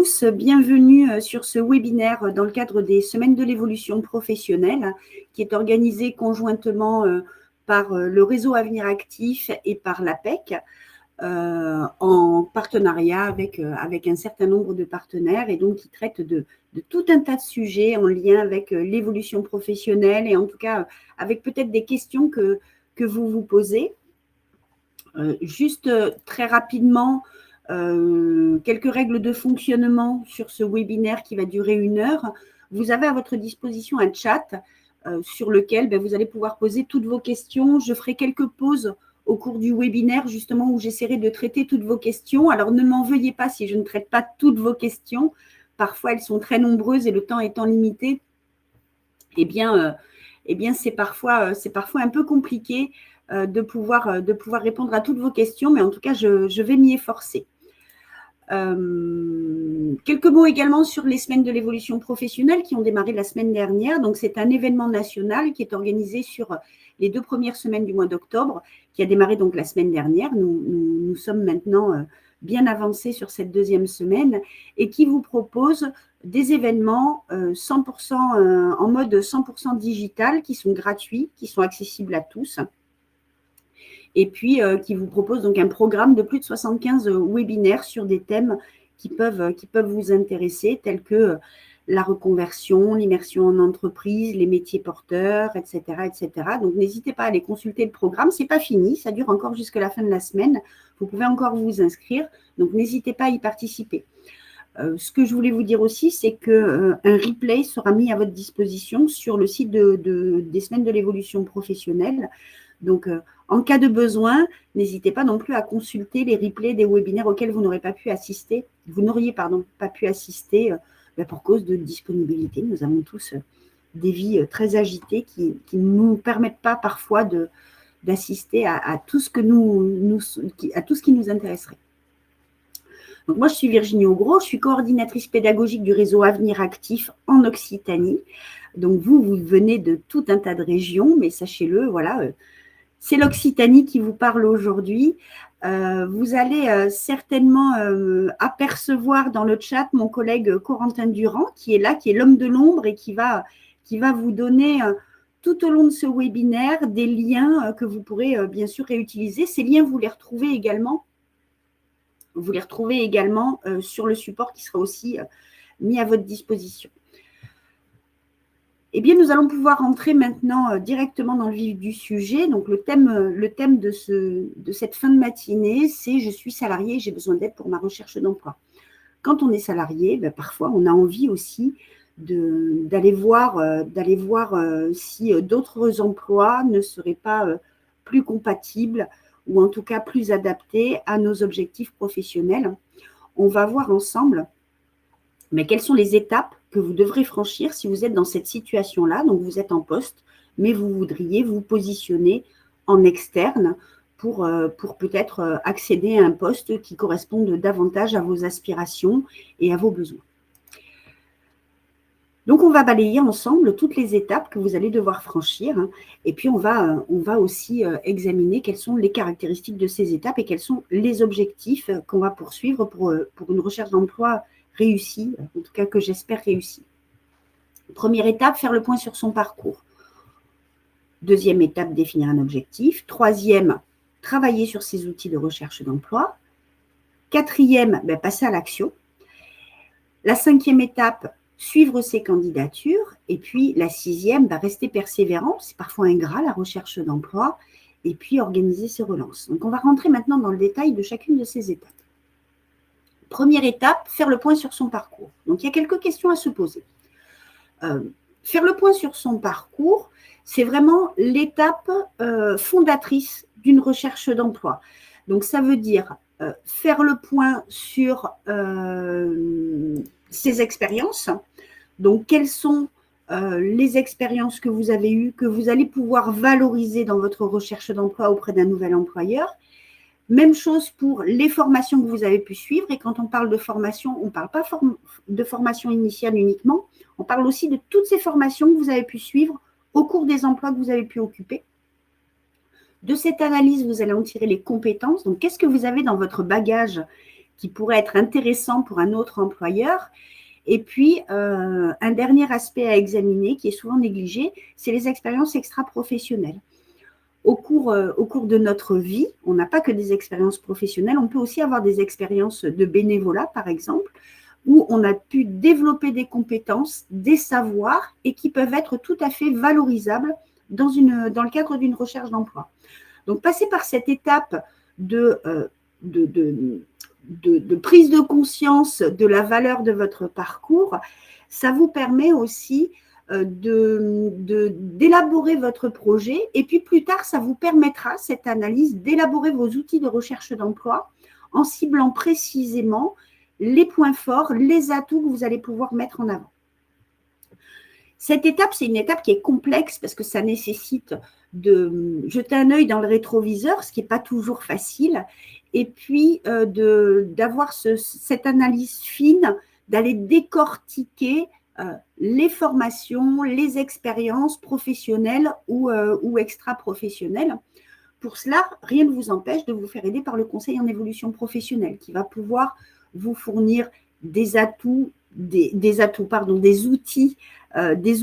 tous, bienvenue sur ce webinaire dans le cadre des Semaines de l'évolution professionnelle qui est organisé conjointement par le réseau Avenir Actif et par l'APEC en partenariat avec un certain nombre de partenaires et donc qui traite de tout un tas de sujets en lien avec l'évolution professionnelle et en tout cas avec peut-être des questions que vous vous posez. Juste très rapidement, quelques règles de fonctionnement sur ce webinaire qui va durer 1 heure. Vous avez à votre disposition un chat sur lequel vous allez pouvoir poser toutes vos questions. Je ferai quelques pauses au cours du webinaire justement où j'essaierai de traiter toutes vos questions. Alors ne m'en veuillez pas si je ne traite pas toutes vos questions. Parfois elles sont très nombreuses et le temps étant limité, eh bien c'est parfois un peu compliqué de pouvoir répondre à toutes vos questions, mais en tout cas je vais m'y efforcer. Quelques mots également sur les semaines de l'évolution professionnelle qui ont démarré la semaine dernière. Donc, c'est un événement national qui est organisé sur les 2 premières semaines du mois d'octobre, qui a démarré donc la semaine dernière. Nous sommes maintenant bien avancés sur cette 2e semaine et qui vous propose des événements 100% en mode 100% digital qui sont gratuits, qui sont accessibles à tous. Et puis qui vous propose donc un programme de plus de 75 webinaires sur des thèmes qui peuvent vous intéresser, tels que la reconversion, l'immersion en entreprise, les métiers porteurs, etc. etc. Donc, n'hésitez pas à aller consulter le programme. Ce n'est pas fini, ça dure encore jusqu'à la fin de la semaine. Vous pouvez encore vous inscrire, donc n'hésitez pas à y participer. Ce que je voulais vous dire aussi, c'est qu'un replay sera mis à votre disposition sur le site des Semaines de l'évolution professionnelle. Donc, en cas de besoin, n'hésitez pas non plus à consulter les replays des webinaires auxquels vous n'auriez pas pu assister. Pour cause de disponibilité. Nous avons tous des vies très agitées qui ne nous permettent pas parfois d'assister à tout ce qui nous intéresserait. Donc, moi, je suis Virginie Augros, je suis coordinatrice pédagogique du réseau Avenir Actif en Occitanie. Donc, vous venez de tout un tas de régions, mais sachez-le, voilà, c'est l'Occitanie qui vous parle aujourd'hui. Vous allez certainement apercevoir dans le chat mon collègue Corentin Durand qui est là, qui est l'homme de l'ombre et qui va vous donner tout au long de ce webinaire des liens que vous pourrez bien sûr réutiliser. Ces liens, vous les retrouvez également sur le support qui sera aussi mis à votre disposition. Eh bien, nous allons pouvoir entrer maintenant directement dans le vif du sujet. Donc, le thème de cette fin de matinée, c'est « Je suis salarié et j'ai besoin d'aide pour ma recherche d'emploi ». Quand on est salarié, parfois, on a envie aussi d'aller voir si d'autres emplois ne seraient pas plus compatibles ou en tout cas plus adaptés à nos objectifs professionnels. On va voir ensemble quelles sont les étapes que vous devrez franchir si vous êtes dans cette situation-là. Donc, vous êtes en poste, mais vous voudriez vous positionner en externe pour peut-être accéder à un poste qui corresponde davantage à vos aspirations et à vos besoins. Donc, on va balayer ensemble toutes les étapes que vous allez devoir franchir. Et puis, on va aussi examiner quelles sont les caractéristiques de ces étapes et quels sont les objectifs qu'on va poursuivre pour une recherche d'emploi réussie, en tout cas que j'espère réussie. Première étape, faire le point sur son parcours. 2e étape, définir un objectif. 3e, travailler sur ses outils de recherche d'emploi. 4e, passer à l'action. La 5e étape, suivre ses candidatures. Et puis la 6e, rester persévérant. C'est parfois ingrat la recherche d'emploi. Et puis organiser ses relances. Donc on va rentrer maintenant dans le détail de chacune de ces étapes. Première étape, faire le point sur son parcours. Donc, il y a quelques questions à se poser. Faire le point sur son parcours, c'est vraiment l'étape fondatrice d'une recherche d'emploi. Donc, ça veut dire faire le point sur ses expériences. Donc, quelles sont les expériences que vous avez eues, que vous allez pouvoir valoriser dans votre recherche d'emploi auprès d'un nouvel employeur. Même chose pour les formations que vous avez pu suivre. Et quand on parle de formation, on ne parle pas de formation initiale uniquement. On parle aussi de toutes ces formations que vous avez pu suivre au cours des emplois que vous avez pu occuper. De cette analyse, vous allez en tirer les compétences. Donc, qu'est-ce que vous avez dans votre bagage qui pourrait être intéressant pour un autre employeur. Et puis, un dernier aspect à examiner qui est souvent négligé, c'est les expériences extra-professionnelles. Au cours de notre vie, on n'a pas que des expériences professionnelles, on peut aussi avoir des expériences de bénévolat, par exemple, où on a pu développer des compétences, des savoirs et qui peuvent être tout à fait valorisables dans le cadre d'une recherche d'emploi. Donc, passer par cette étape de prise de conscience de la valeur de votre parcours, ça vous permet aussi d'élaborer votre projet et puis plus tard, ça vous permettra, cette analyse, d'élaborer vos outils de recherche d'emploi en ciblant précisément les points forts, les atouts que vous allez pouvoir mettre en avant. Cette étape, c'est une étape qui est complexe parce que ça nécessite de jeter un œil dans le rétroviseur, ce qui n'est pas toujours facile, et puis d'avoir cette analyse fine, d'aller décortiquer les formations, les expériences professionnelles ou extra-professionnelles. Pour cela, rien ne vous empêche de vous faire aider par le conseil en évolution professionnelle qui va pouvoir vous fournir des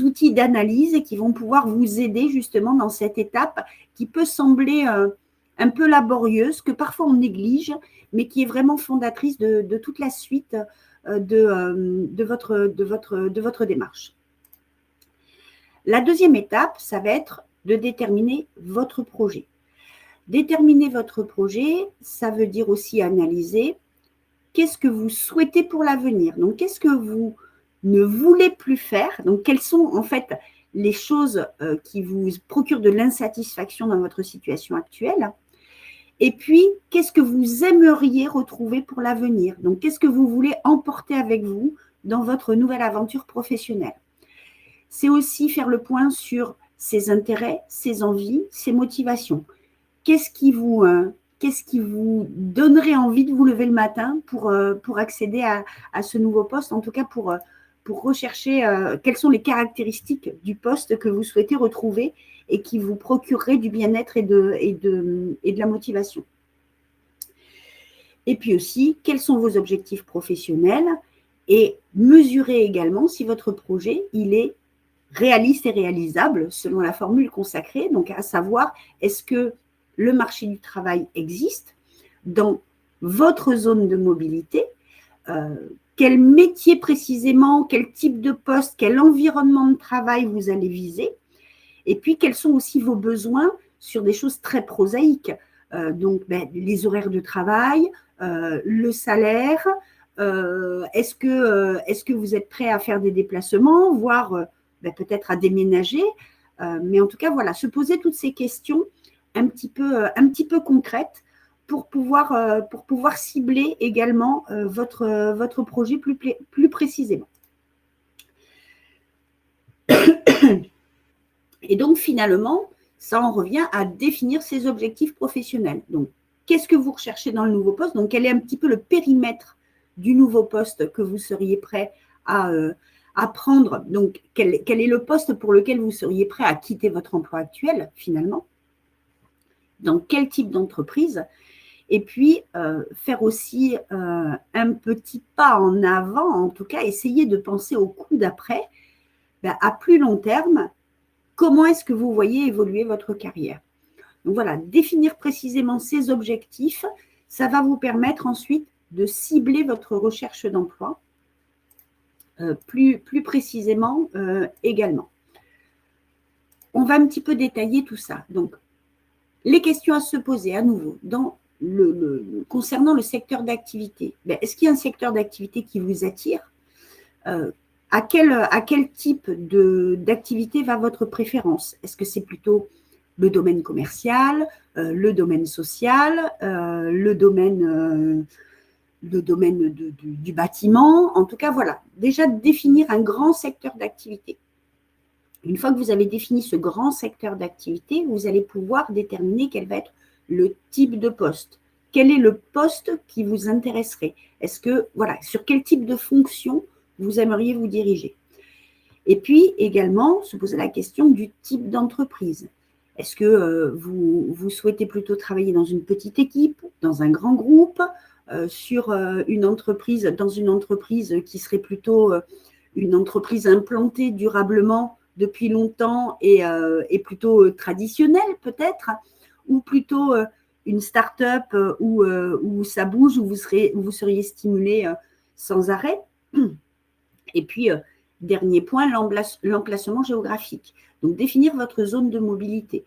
outils d'analyse et qui vont pouvoir vous aider justement dans cette étape qui peut sembler un peu laborieuse, que parfois on néglige, mais qui est vraiment fondatrice de toute la suite de votre démarche. La deuxième étape, ça va être de déterminer votre projet. Déterminer votre projet, ça veut dire aussi analyser qu'est-ce que vous souhaitez pour l'avenir. Donc, qu'est-ce que vous ne voulez plus faire? Donc, quelles sont en fait les choses qui vous procurent de l'insatisfaction dans votre situation actuelle? Et puis, qu'est-ce que vous aimeriez retrouver pour l'avenir? Donc, qu'est-ce que vous voulez emporter avec vous dans votre nouvelle aventure professionnelle? C'est aussi faire le point sur ses intérêts, ses envies, ses motivations. Qu'est-ce qui vous donnerait envie de vous lever le matin pour accéder à ce nouveau poste, en tout cas pour rechercher quelles sont les caractéristiques du poste que vous souhaitez retrouver et qui vous procurerait du bien-être et de la motivation. Et puis aussi, quels sont vos objectifs professionnels et mesurer également si votre projet, il est réaliste et réalisable selon la formule consacrée, donc à savoir, est-ce que le marché du travail existe dans votre zone de mobilité, quel métier précisément, quel type de poste, quel environnement de travail vous allez viser, et puis quels sont aussi vos besoins sur des choses très prosaïques, donc les horaires de travail, le salaire, est-ce que vous êtes prêt à faire des déplacements, voire peut-être à déménager, mais en tout cas, voilà, se poser toutes ces questions un petit peu concrètes pour pouvoir cibler également votre projet plus précisément. Et donc, finalement, ça en revient à définir ses objectifs professionnels. Donc, qu'est-ce que vous recherchez dans le nouveau poste? Donc, quel est un petit peu le périmètre du nouveau poste que vous seriez prêt à prendre? Donc, quel est le poste pour lequel vous seriez prêt à quitter votre emploi actuel, finalement? Dans quel type d'entreprise? Et puis, faire aussi un petit pas en avant, en tout cas, essayer de penser au coup d'après, à plus long terme, comment est-ce que vous voyez évoluer votre carrière? Donc voilà, définir précisément ces objectifs, ça va vous permettre ensuite de cibler votre recherche d'emploi plus précisément également. On va un petit peu détailler tout ça. Donc, les questions à se poser à nouveau concernant le secteur d'activité. Est-ce qu'il y a un secteur d'activité qui vous attire? À quel type d'activité va votre préférence? Est-ce que c'est plutôt le domaine commercial, le domaine social, le domaine du bâtiment? En tout cas, voilà, déjà définir un grand secteur d'activité. Une fois que vous avez défini ce grand secteur d'activité, vous allez pouvoir déterminer quel va être le type de poste. Quel est le poste qui vous intéresserait? Est-ce que, voilà, sur quel type de fonction vous aimeriez vous diriger? Et puis également, se poser la question du type d'entreprise. Est-ce que vous souhaitez plutôt travailler dans une petite équipe, dans un grand groupe, sur une entreprise, dans une entreprise qui serait plutôt une entreprise implantée durablement depuis longtemps et plutôt traditionnelle peut-être, ou plutôt une start-up où ça bouge, où vous seriez stimulé sans arrêt. Et puis, dernier point, l'emplacement géographique. Donc, définir votre zone de mobilité.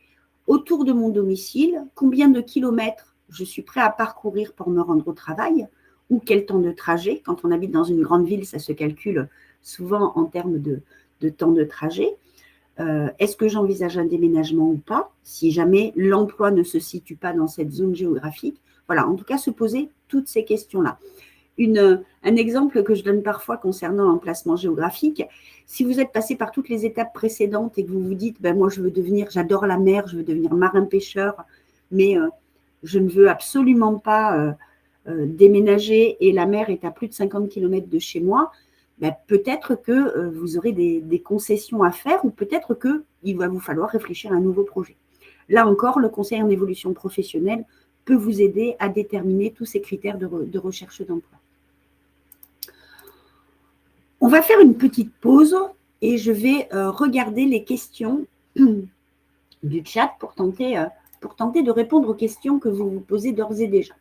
Autour de mon domicile, combien de kilomètres je suis prêt à parcourir pour me rendre au travail, ou quel temps de trajet. Quand on habite dans une grande ville, ça se calcule souvent en termes de temps de trajet. Est-ce que j'envisage un déménagement ou pas, si jamais l'emploi ne se situe pas dans cette zone géographique? Voilà, en tout cas, se poser toutes ces questions-là. Un exemple que je donne parfois concernant l'emplacement géographique, si vous êtes passé par toutes les étapes précédentes et que vous vous dites, ben moi j'adore la mer, je veux devenir marin-pêcheur, mais je ne veux absolument pas déménager et la mer est à plus de 50 km de chez moi, ben peut-être que vous aurez des concessions à faire ou peut-être qu'il va vous falloir réfléchir à un nouveau projet. Là encore, le conseil en évolution professionnelle peut vous aider à déterminer tous ces critères de recherche d'emploi. On va faire une petite pause et je vais regarder les questions du chat pour tenter de répondre aux questions que vous vous posez d'ores et déjà.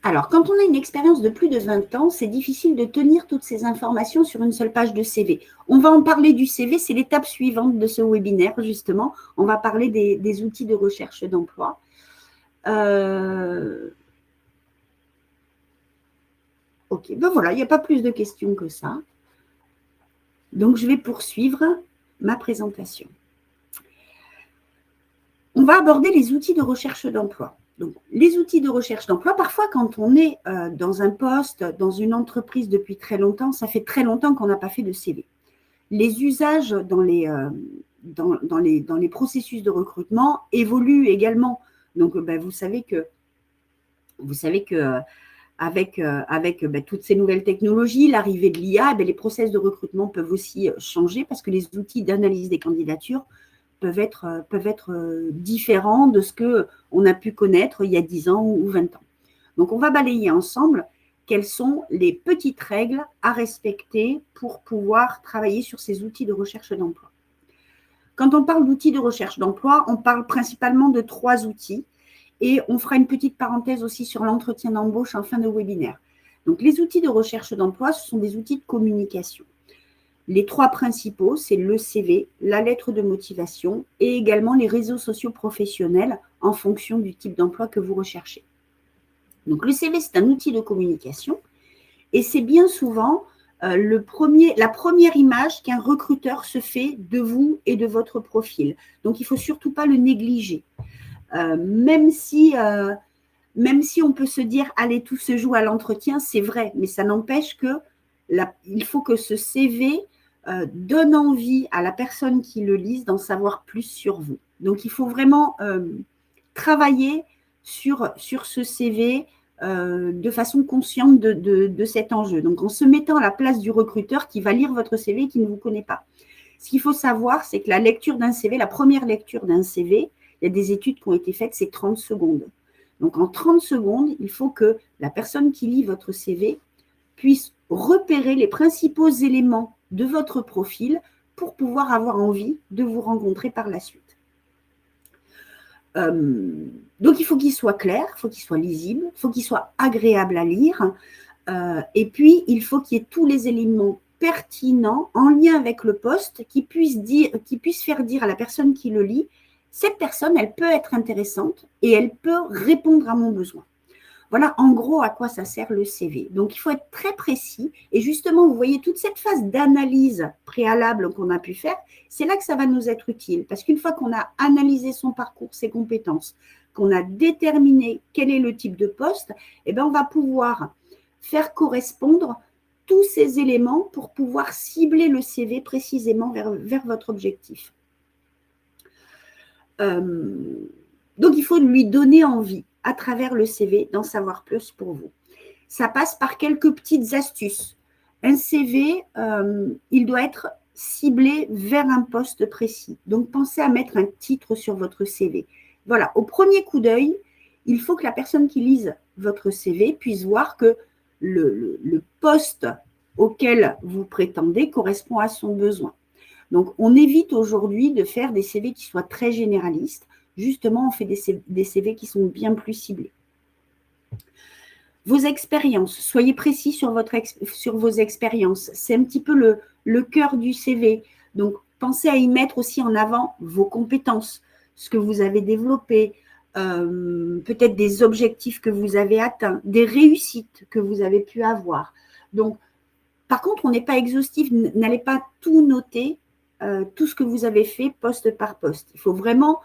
Alors, quand on a une expérience de plus de 20 ans, c'est difficile de tenir toutes ces informations sur une seule page de CV. On va en parler du CV, c'est l'étape suivante de ce webinaire, justement. On va parler des outils de recherche d'emploi. Ok, ben voilà, il n'y a pas plus de questions que ça. Donc, je vais poursuivre ma présentation. On va aborder les outils de recherche d'emploi. Donc, les outils de recherche d'emploi, parfois, quand on est dans un poste, dans une entreprise depuis très longtemps, ça fait très longtemps qu'on n'a pas fait de CV. Les usages dans les processus de recrutement évoluent également. Donc, ben, vous savez que avec toutes ces nouvelles technologies, l'arrivée de l'IA, les process de recrutement peuvent aussi changer parce que les outils d'analyse des candidatures peuvent être différents de ce qu'on a pu connaître il y a 10 ans ou 20 ans. Donc, on va balayer ensemble quelles sont les petites règles à respecter pour pouvoir travailler sur ces outils de recherche d'emploi. Quand on parle d'outils de recherche d'emploi, on parle principalement de 3 outils et on fera une petite parenthèse aussi sur l'entretien d'embauche en fin de webinaire. Donc, les outils de recherche d'emploi, ce sont des outils de communication. Les 3 principaux, c'est le CV, la lettre de motivation et également les réseaux sociaux professionnels en fonction du type d'emploi que vous recherchez. Donc, le CV, c'est un outil de communication et c'est bien souvent la première image qu'un recruteur se fait de vous et de votre profil. Donc, il ne faut surtout pas le négliger. Même si on peut se dire « allez, tout se joue à l'entretien », c'est vrai, mais ça n'empêche qu'il faut que ce CV donne envie à la personne qui le lise d'en savoir plus sur vous. Donc, il faut vraiment travailler sur ce CV de façon consciente de cet enjeu. Donc, en se mettant à la place du recruteur qui va lire votre CV et qui ne vous connaît pas. Ce qu'il faut savoir, c'est que la lecture d'un CV, la première lecture d'un CV, il y a des études qui ont été faites, c'est 30 secondes. Donc, en 30 secondes, il faut que la personne qui lit votre CV puisse repérer les principaux éléments de votre profil pour pouvoir avoir envie de vous rencontrer par la suite. Donc, il faut qu'il soit clair, il faut qu'il soit lisible, il faut qu'il soit agréable à lire. Et puis, il faut qu'il y ait tous les éléments pertinents en lien avec le poste qui puissent faire dire à la personne qui le lit, cette personne, elle peut être intéressante et elle peut répondre à mon besoin. Voilà en gros à quoi ça sert le CV. Donc, il faut être très précis. Et justement, vous voyez toute cette phase d'analyse préalable qu'on a pu faire, c'est là que ça va nous être utile. Parce qu'une fois qu'on a analysé son parcours, ses compétences, qu'on a déterminé quel est le type de poste, eh bien, on va pouvoir faire correspondre tous ces éléments pour pouvoir cibler le CV précisément vers votre objectif. Donc, il faut lui donner envie à travers le CV d'en savoir plus pour vous. Ça passe par quelques petites astuces. Un CV, il doit être ciblé vers un poste précis. Donc, pensez à mettre un titre sur votre CV. Voilà, au premier coup d'œil, il faut que la personne qui lise votre CV puisse voir que le poste auquel vous prétendez correspond à son besoin. Donc, on évite aujourd'hui de faire des CV qui soient très généralistes. Justement, on fait des CV qui sont bien plus ciblés. Vos expériences, soyez précis sur vos expériences. C'est un petit peu le cœur du CV. Donc, pensez à y mettre aussi en avant vos compétences, ce que vous avez développé, peut-être des objectifs que vous avez atteints, des réussites que vous avez pu avoir. Donc, par contre, on n'est pas exhaustif, n'allez pas tout noter, tout ce que vous avez fait poste par poste. Il faut vraiment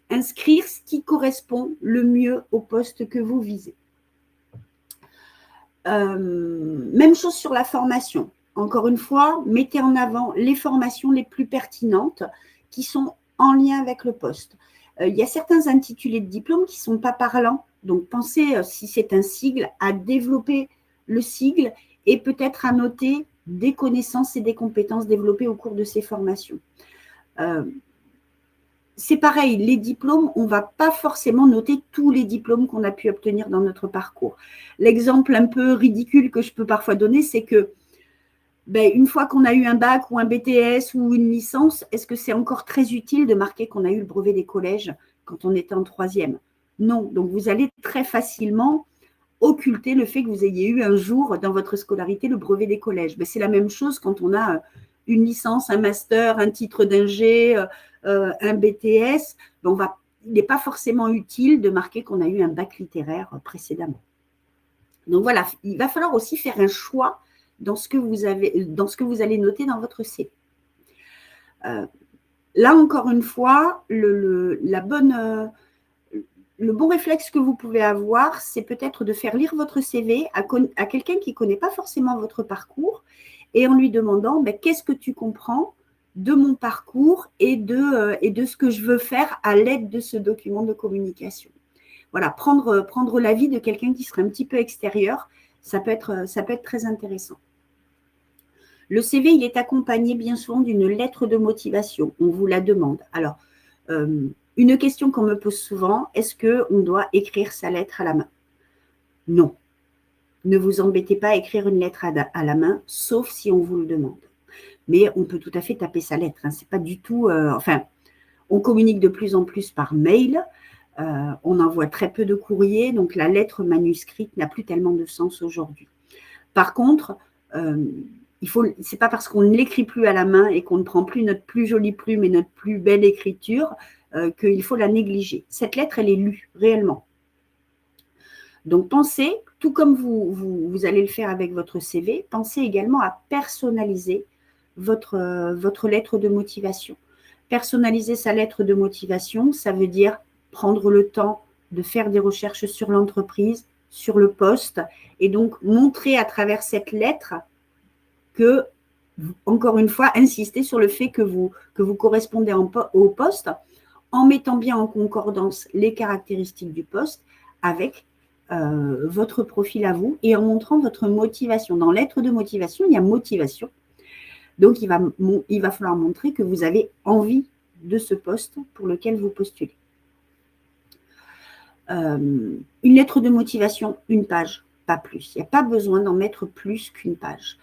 inscrire ce qui correspond le mieux au poste que vous visez. Même chose sur la formation. Encore une fois, mettez en avant les formations les plus pertinentes qui sont en lien avec le poste. Il y a certains intitulés de diplôme qui ne sont pas parlants. Donc, pensez, si c'est un sigle, à développer le sigle et peut-être à noter des connaissances et des compétences développées au cours de ces formations. C'est pareil, les diplômes, on ne va pas forcément noter tous les diplômes qu'on a pu obtenir dans notre parcours. L'exemple un peu ridicule que je peux parfois donner, c'est que une fois qu'on a eu un bac ou un BTS ou une licence, est-ce que c'est encore très utile de marquer qu'on a eu le brevet des collèges quand on était en troisième? Non, donc vous allez très facilement occulter le fait que vous ayez eu un jour dans votre scolarité le brevet des collèges. C'est la même chose quand on a une licence, un master, un titre d'ingé, un BTS. Il n'est pas forcément utile de marquer qu'on a eu un bac littéraire précédemment. Donc voilà, il va falloir aussi faire un choix dans ce que vous allez noter dans votre CV. Là, encore une fois, le bon réflexe que vous pouvez avoir, c'est peut-être de faire lire votre CV à quelqu'un qui ne connaît pas forcément votre parcours et en lui demandant qu'est-ce que tu comprends de mon parcours et de ce que je veux faire à l'aide de ce document de communication. Voilà, prendre l'avis de quelqu'un qui serait un petit peu extérieur, ça peut être très intéressant. Le CV, il est accompagné bien souvent d'une lettre de motivation. On vous la demande. Alors, une question qu'on me pose souvent, est-ce qu'on doit écrire sa lettre à la main? Non. Ne vous embêtez pas à écrire une lettre à la main, sauf si on vous le demande. Mais on peut tout à fait taper sa lettre. C'est pas du tout… on communique de plus en plus par mail. On envoie très peu de courriers. Donc, la lettre manuscrite n'a plus tellement de sens aujourd'hui. Par contre, c'est pas parce qu'on ne l'écrit plus à la main et qu'on ne prend plus notre plus jolie plume et notre plus belle écriture qu'il faut la négliger. Cette lettre, elle est lue réellement. Donc, pensez, tout comme vous allez le faire avec votre CV, pensez également à personnaliser votre lettre de motivation. Personnaliser sa lettre de motivation, ça veut dire prendre le temps de faire des recherches sur l'entreprise, sur le poste, et donc montrer à travers cette lettre que, encore une fois, insister sur le fait que vous correspondez au poste en mettant bien en concordance les caractéristiques du poste avec votre profil à vous et en montrant votre motivation. Dans lettre de motivation, il y a motivation. Donc, il va falloir montrer que vous avez envie de ce poste pour lequel vous postulez. Une lettre de motivation, une page, pas plus. Il n'y a pas besoin d'en mettre plus qu'une page.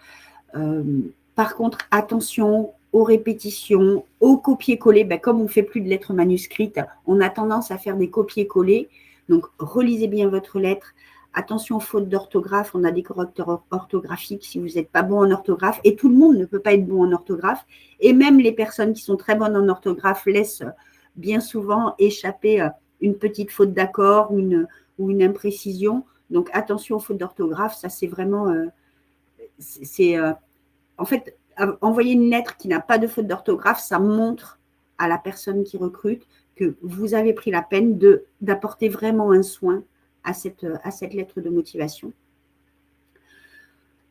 Par contre, attention aux répétitions, au copier-coller. Comme on ne fait plus de lettres manuscrites, on a tendance à faire des copier-coller. Donc, relisez bien votre lettre. Attention aux fautes d'orthographe. On a des correcteurs orthographiques si vous n'êtes pas bon en orthographe. Et tout le monde ne peut pas être bon en orthographe. Et même les personnes qui sont très bonnes en orthographe laissent bien souvent échapper une petite faute d'accord ou une imprécision. Donc, attention aux fautes d'orthographe. Ça, c'est vraiment… en fait, envoyer une lettre qui n'a pas de faute d'orthographe, ça montre à la personne qui recrute que vous avez pris la peine d'apporter vraiment un soin à cette lettre de motivation.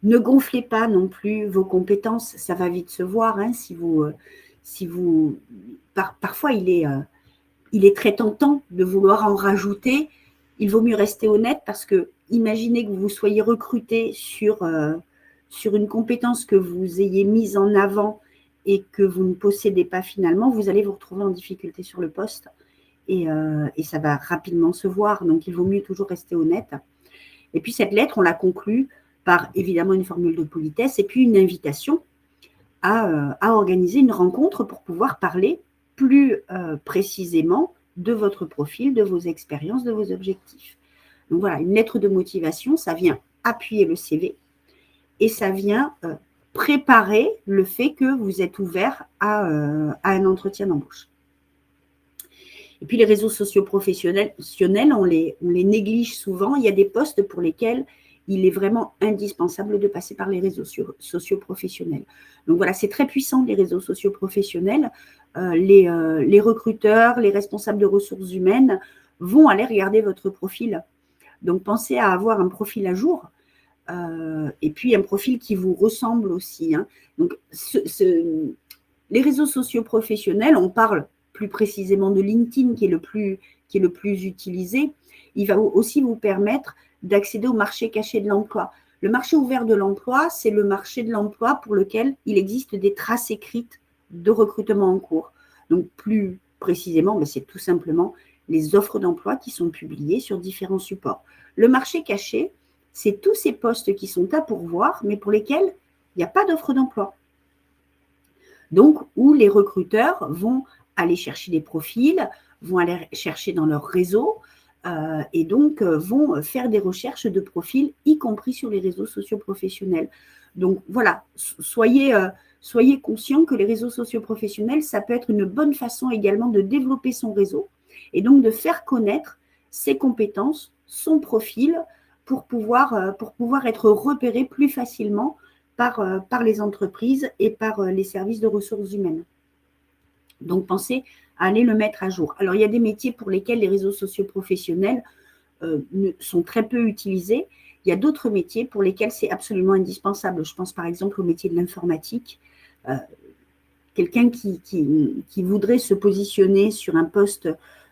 Ne gonflez pas non plus vos compétences, ça va vite se voir. Parfois, il est très tentant de vouloir en rajouter. Il vaut mieux rester honnête parce que imaginez que vous soyez recruté sur une compétence que vous ayez mise en avant et que vous ne possédez pas finalement, vous allez vous retrouver en difficulté sur le poste et ça va rapidement se voir. Donc, il vaut mieux toujours rester honnête. Et puis, cette lettre, on la conclut par évidemment une formule de politesse et puis une invitation à organiser une rencontre pour pouvoir parler plus précisément de votre profil, de vos expériences, de vos objectifs. Donc voilà, une lettre de motivation, ça vient appuyer le CV et ça vient préparer le fait que vous êtes ouvert à un entretien d'embauche. Et puis les réseaux sociaux professionnels, on les néglige souvent. Il y a des postes pour lesquels il est vraiment indispensable de passer par les réseaux sociaux professionnels. Donc voilà, c'est très puissant les réseaux sociaux professionnels. Les recruteurs, les responsables de ressources humaines vont aller regarder votre profil. Donc pensez à avoir un profil à jour et puis un profil qui vous ressemble aussi. Hein. Donc les réseaux sociaux professionnels, on parle plus précisément de LinkedIn qui est le plus utilisé. Il va aussi vous permettre d'accéder au marché caché de l'emploi. Le marché ouvert de l'emploi, c'est le marché de l'emploi pour lequel il existe des traces écrites de recrutement en cours. Donc, plus précisément, c'est tout simplement les offres d'emploi qui sont publiées sur différents supports. Le marché caché, c'est tous ces postes qui sont à pourvoir, mais pour lesquels il n'y a pas d'offre d'emploi. Donc, où les recruteurs vont aller chercher des profils, vont aller chercher dans leur réseau, et donc vont faire des recherches de profils, y compris sur les réseaux sociaux professionnels. Donc voilà, soyez conscients que les réseaux sociaux professionnels, ça peut être une bonne façon également de développer son réseau et donc de faire connaître ses compétences, son profil pour pouvoir être repéré plus facilement par les entreprises et par les services de ressources humaines. Donc, pensez à aller le mettre à jour. Alors, il y a des métiers pour lesquels les réseaux sociaux professionnels sont très peu utilisés. Il y a d'autres métiers pour lesquels c'est absolument indispensable. Je pense par exemple au métier de l'informatique. Quelqu'un qui voudrait se positionner sur un poste,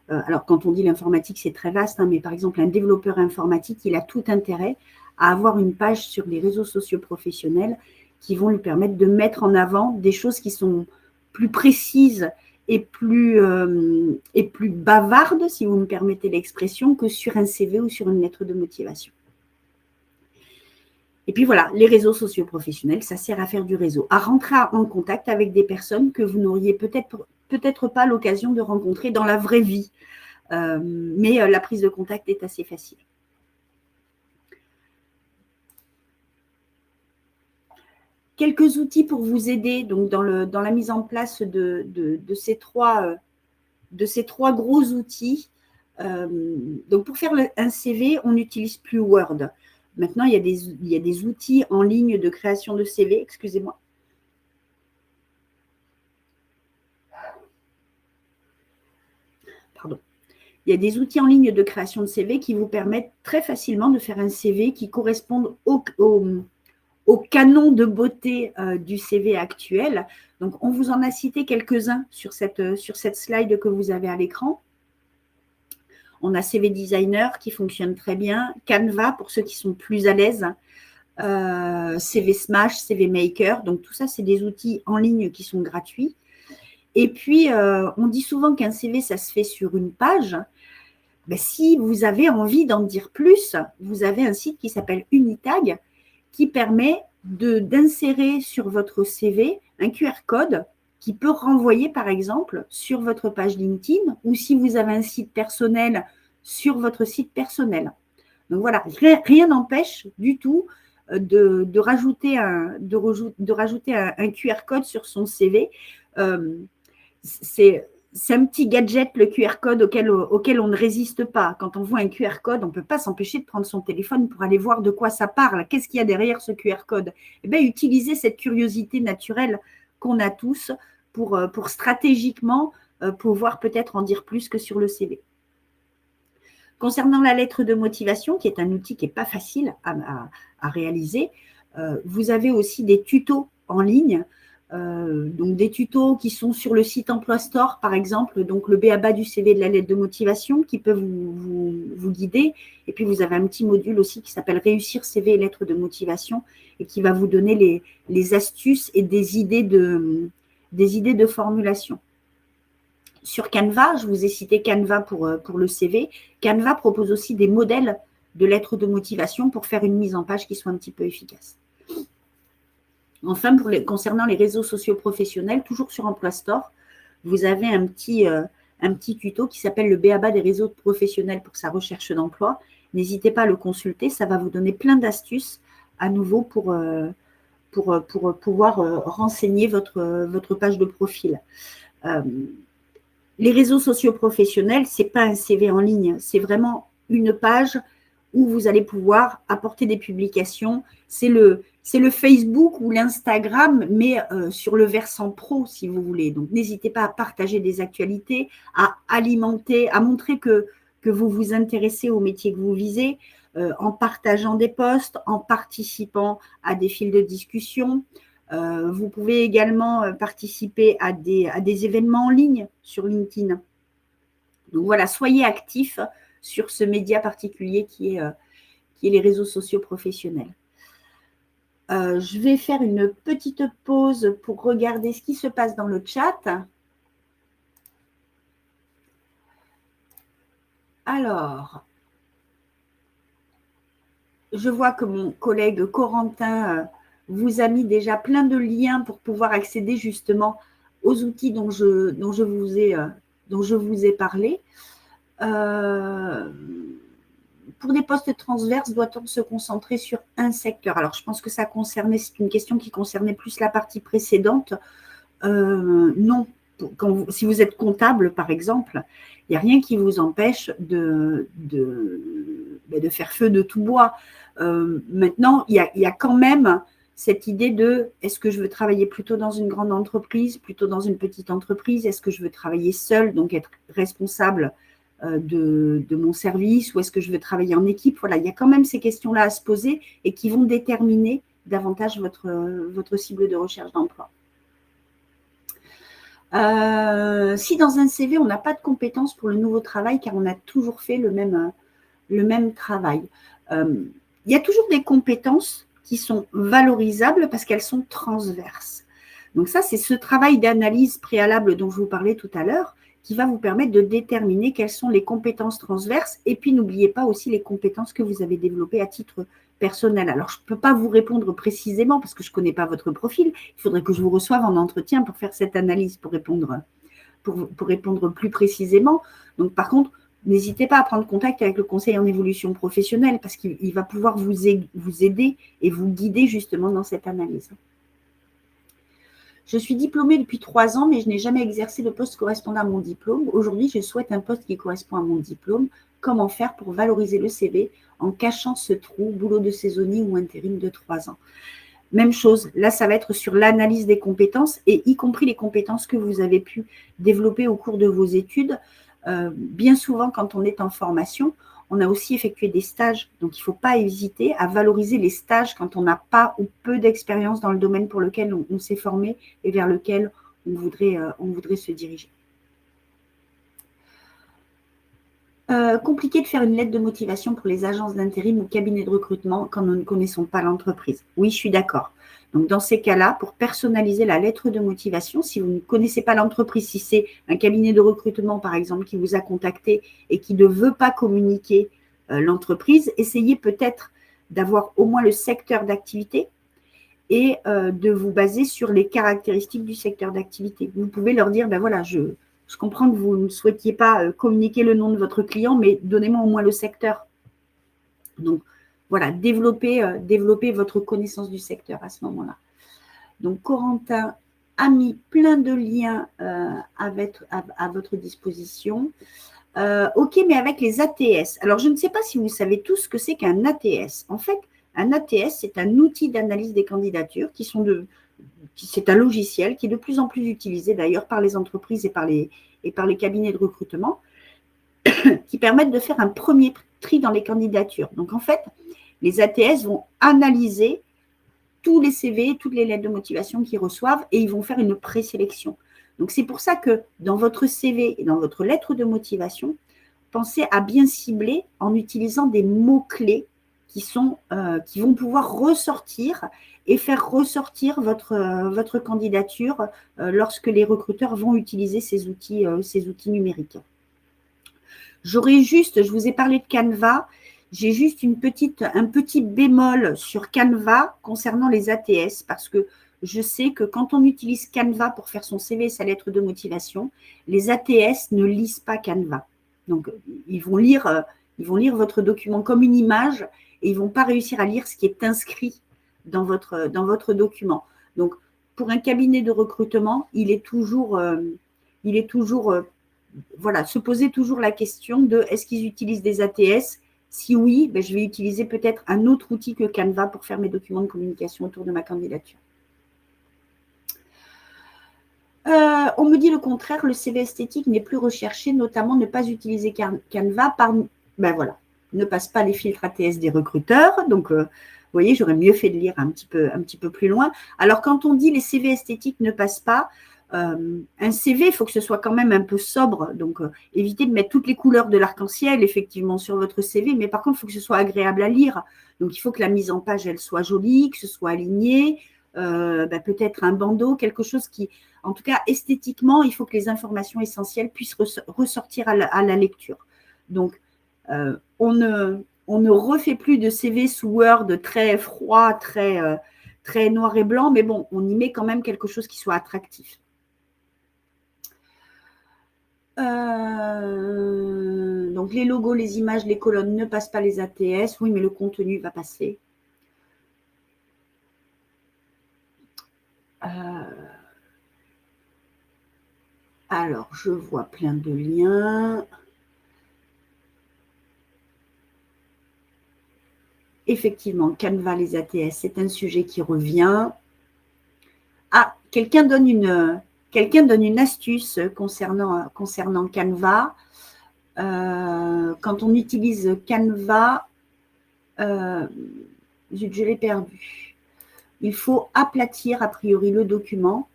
alors quand on dit l'informatique, c'est très vaste, hein, mais par exemple un développeur informatique, il a tout intérêt à avoir une page sur les réseaux sociaux professionnels qui vont lui permettre de mettre en avant des choses qui sont plus précises et plus bavardes, si vous me permettez l'expression, que sur un CV ou sur une lettre de motivation. Et puis voilà, les réseaux sociaux professionnels, ça sert à faire du réseau, à rentrer en contact avec des personnes que vous n'auriez peut-être pas l'occasion de rencontrer dans la vraie vie. Mais la prise de contact est assez facile. Quelques outils pour vous aider donc dans la mise en place de ces trois gros outils. Donc pour faire un CV, on n'utilise plus Word. Maintenant, il y a des outils en ligne de création de CV. Excusez-moi. Pardon. Il y a des outils en ligne de création de CV qui vous permettent très facilement de faire un CV qui corresponde au canon de beauté du CV actuel. Donc, on vous en a cité quelques-uns sur cette slide que vous avez à l'écran. On a CV Designer qui fonctionne très bien, Canva pour ceux qui sont plus à l'aise, CV Smash, CV Maker. Donc, tout ça, c'est des outils en ligne qui sont gratuits. Et puis, on dit souvent qu'un CV, ça se fait sur une page. Si vous avez envie d'en dire plus, vous avez un site qui s'appelle Unitag qui permet d'insérer sur votre CV un QR code qui peut renvoyer, par exemple, sur votre page LinkedIn ou si vous avez un site personnel, sur votre site personnel. Donc voilà, rien n'empêche du tout de rajouter un QR code sur son CV. C'est un petit gadget, le QR code, auquel on ne résiste pas. Quand on voit un QR code, on ne peut pas s'empêcher de prendre son téléphone pour aller voir de quoi ça parle. Qu'est-ce qu'il y a derrière ce QR code? Utilisez cette curiosité naturelle qu'on a tous pour stratégiquement pouvoir peut-être en dire plus que sur le CV. Concernant la lettre de motivation, qui est un outil qui n'est pas facile à réaliser, vous avez aussi des tutos en ligne. Donc des tutos qui sont sur le site Emploi Store, par exemple, donc le b.a.-ba du CV de la lettre de motivation qui peut vous guider. Et puis, vous avez un petit module aussi qui s'appelle Réussir CV et lettres de motivation et qui va vous donner les astuces et des idées des idées de formulation. Sur Canva, je vous ai cité Canva pour le CV. Canva propose aussi des modèles de lettres de motivation pour faire une mise en page qui soit un petit peu efficace. Enfin, concernant les réseaux sociaux professionnels, toujours sur Emploi Store, vous avez un petit tuto qui s'appelle le B.A.B.A. des réseaux professionnels pour sa recherche d'emploi. N'hésitez pas à le consulter, ça va vous donner plein d'astuces à nouveau pour pouvoir renseigner votre page de profil. Les réseaux sociaux professionnels, ce n'est pas un CV en ligne, c'est vraiment une page où vous allez pouvoir apporter des publications. C'est le Facebook ou l'Instagram, mais sur le versant pro, si vous voulez. Donc, n'hésitez pas à partager des actualités, à alimenter, à montrer que vous vous intéressez au métier que vous visez, en partageant des posts, en participant à des fils de discussion. Vous pouvez également participer à des événements en ligne sur LinkedIn. Donc voilà, soyez actifs sur ce média particulier qui est les réseaux sociaux professionnels. Je vais faire une petite pause pour regarder ce qui se passe dans le chat. Alors, je vois que mon collègue Corentin vous a mis déjà plein de liens pour pouvoir accéder justement aux outils dont je vous ai parlé. Pour des postes transverses, doit-on se concentrer sur un secteur? Alors, je pense que c'est une question qui concernait plus la partie précédente. Non. Si vous êtes comptable, par exemple, il n'y a rien qui vous empêche de faire feu de tout bois. Maintenant, il y a quand même cette idée de est-ce que je veux travailler plutôt dans une grande entreprise, plutôt dans une petite entreprise? Est-ce que je veux travailler seule, donc être responsable de mon service, ou est-ce que je veux travailler en équipe? Voilà, il y a quand même ces questions-là à se poser et qui vont déterminer davantage votre cible de recherche d'emploi. Si dans un CV, on n'a pas de compétences pour le nouveau travail car on a toujours fait le même travail, il y a toujours des compétences qui sont valorisables parce qu'elles sont transverses. Donc ça, c'est ce travail d'analyse préalable dont je vous parlais tout à l'heure qui va vous permettre de déterminer quelles sont les compétences transverses. Et puis, n'oubliez pas aussi les compétences que vous avez développées à titre personnel. Alors, je ne peux pas vous répondre précisément parce que je ne connais pas votre profil. Il faudrait que je vous reçoive en entretien pour faire cette analyse, pour répondre plus précisément. Donc, par contre, n'hésitez pas à prendre contact avec le conseil en évolution professionnelle parce qu'il va pouvoir vous aider et vous guider justement dans cette analyse. Je suis diplômée depuis 3 ans, mais je n'ai jamais exercé le poste correspondant à mon diplôme. Aujourd'hui, je souhaite un poste qui correspond à mon diplôme. Comment faire pour valoriser le CV en cachant ce trou, boulot de saisonnier ou intérim de 3 ans? Même chose, là, ça va être sur l'analyse des compétences et y compris les compétences que vous avez pu développer au cours de vos études. Bien souvent, quand on est en formation, on a aussi effectué des stages. Donc, il ne faut pas hésiter à valoriser les stages quand on n'a pas ou peu d'expérience dans le domaine pour lequel on s'est formé et vers lequel on voudrait se diriger. Compliqué de faire une lettre de motivation pour les agences d'intérim ou cabinets de recrutement quand nous ne connaissons pas l'entreprise. Oui, je suis d'accord. Donc, dans ces cas-là, pour personnaliser la lettre de motivation, si vous ne connaissez pas l'entreprise, si c'est un cabinet de recrutement, par exemple, qui vous a contacté et qui ne veut pas communiquer l'entreprise, essayez peut-être d'avoir au moins le secteur d'activité et de vous baser sur les caractéristiques du secteur d'activité. Vous pouvez leur dire, ben voilà, je comprends que vous ne souhaitiez pas communiquer le nom de votre client, mais donnez-moi au moins le secteur. Donc, voilà, développez votre connaissance du secteur à ce moment-là. Donc, Corentin a mis plein de liens à votre disposition. OK, mais avec les ATS. Alors, je ne sais pas si vous savez tous ce que c'est qu'un ATS. En fait, un ATS, c'est un outil d'analyse des candidatures c'est un logiciel qui est de plus en plus utilisé d'ailleurs par les entreprises et par les cabinets de recrutement qui permettent de faire un premier tri dans les candidatures. Donc, en fait, les ATS vont analyser tous les CV, toutes les lettres de motivation qu'ils reçoivent et ils vont faire une présélection. Donc, c'est pour ça que dans votre CV et dans votre lettre de motivation, pensez à bien cibler en utilisant des mots-clés qui vont pouvoir ressortir et faire ressortir votre candidature lorsque les recruteurs vont utiliser ces outils numériques. Je vous ai parlé de Canva, j'ai juste un petit bémol sur Canva concernant les ATS, parce que je sais que quand on utilise Canva pour faire son CV et sa lettre de motivation, les ATS ne lisent pas Canva. Donc, ils vont lire votre document comme une image et ils ne vont pas réussir à lire ce qui est inscrit dans votre document. Donc, pour un cabinet de recrutement, il est toujours voilà, se poser toujours la question de est-ce qu'ils utilisent des ATS? Si oui, je vais utiliser peut-être un autre outil que Canva pour faire mes documents de communication autour de ma candidature. On me dit le contraire, le CV esthétique n'est plus recherché, notamment ne pas utiliser Canva voilà, ne passe pas les filtres ATS des recruteurs. Donc, vous voyez, j'aurais mieux fait de lire un petit peu plus loin. Alors, quand on dit les CV esthétiques ne passent pas, un CV, il faut que ce soit quand même un peu sobre. Donc, évitez de mettre toutes les couleurs de l'arc-en-ciel, effectivement, sur votre CV. Mais par contre, il faut que ce soit agréable à lire. Donc, il faut que la mise en page, elle soit jolie, que ce soit aligné. Peut-être un bandeau, quelque chose qui, en tout cas, esthétiquement, il faut que les informations essentielles puissent ressortir à la lecture. Donc, on ne refait plus de CV sous Word très froid, très noir et blanc, mais bon, on y met quand même quelque chose qui soit attractif. Donc, les logos, les images, les colonnes ne passent pas les ATS. Oui, mais le contenu va passer. Alors, je vois plein de liens. Effectivement, Canva, les ATS, c'est un sujet qui revient. Ah, quelqu'un donne une astuce concernant Canva. Quand on utilise Canva, je l'ai perdu. Il faut aplatir a priori le document.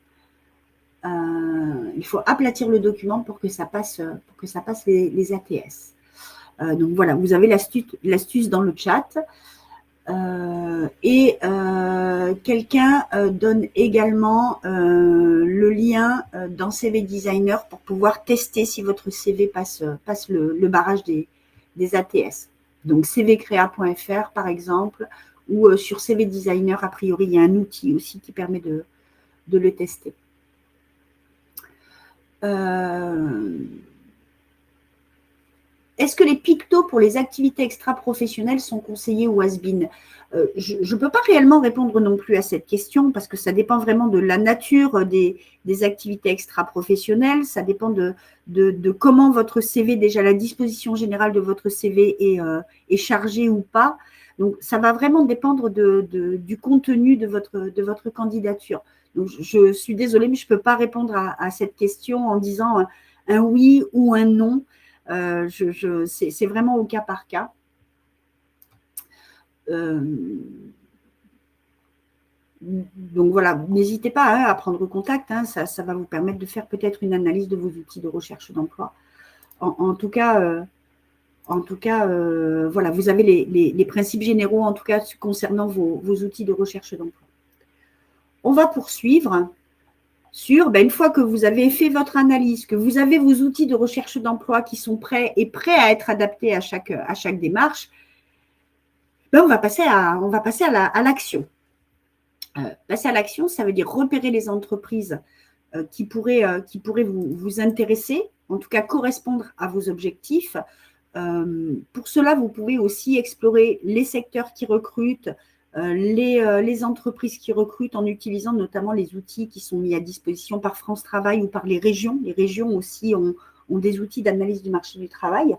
Il faut aplatir le document pour que ça passe les ATS. Donc voilà, vous avez l'astuce dans le chat. Quelqu'un donne également le lien dans CV Designer pour pouvoir tester si votre CV passe le barrage des ATS. Donc cvcrea.fr par exemple, ou sur CV Designer, a priori, il y a un outil aussi qui permet de le tester. Est-ce que les pictos pour les activités extra-professionnelles sont conseillés ou has-been? Je ne peux pas réellement répondre non plus à cette question parce que ça dépend vraiment de la nature des activités extra-professionnelles. Ça dépend de comment votre CV, déjà la disposition générale de votre CV est chargée ou pas. Donc, ça va vraiment dépendre du contenu de votre candidature. Donc, je suis désolée, mais je ne peux pas répondre à cette question en disant un oui ou un non. C'est vraiment au cas par cas. Donc voilà, n'hésitez pas à prendre contact, ça va vous permettre de faire peut-être une analyse de vos outils de recherche d'emploi. En tout cas, voilà, vous avez les principes généraux, en tout cas concernant vos outils de recherche d'emploi. On va poursuivre sur, une fois que vous avez fait votre analyse, que vous avez vos outils de recherche d'emploi qui sont prêts à être adaptés à chaque démarche, on va passer à l'action. Passer à l'action, ça veut dire repérer les entreprises qui pourraient vous intéresser, en tout cas correspondre à vos objectifs. Pour cela, vous pouvez aussi explorer les secteurs qui recrutent, les entreprises qui recrutent en utilisant notamment les outils qui sont mis à disposition par France Travail ou par les régions. Les régions aussi ont des outils d'analyse du marché du travail.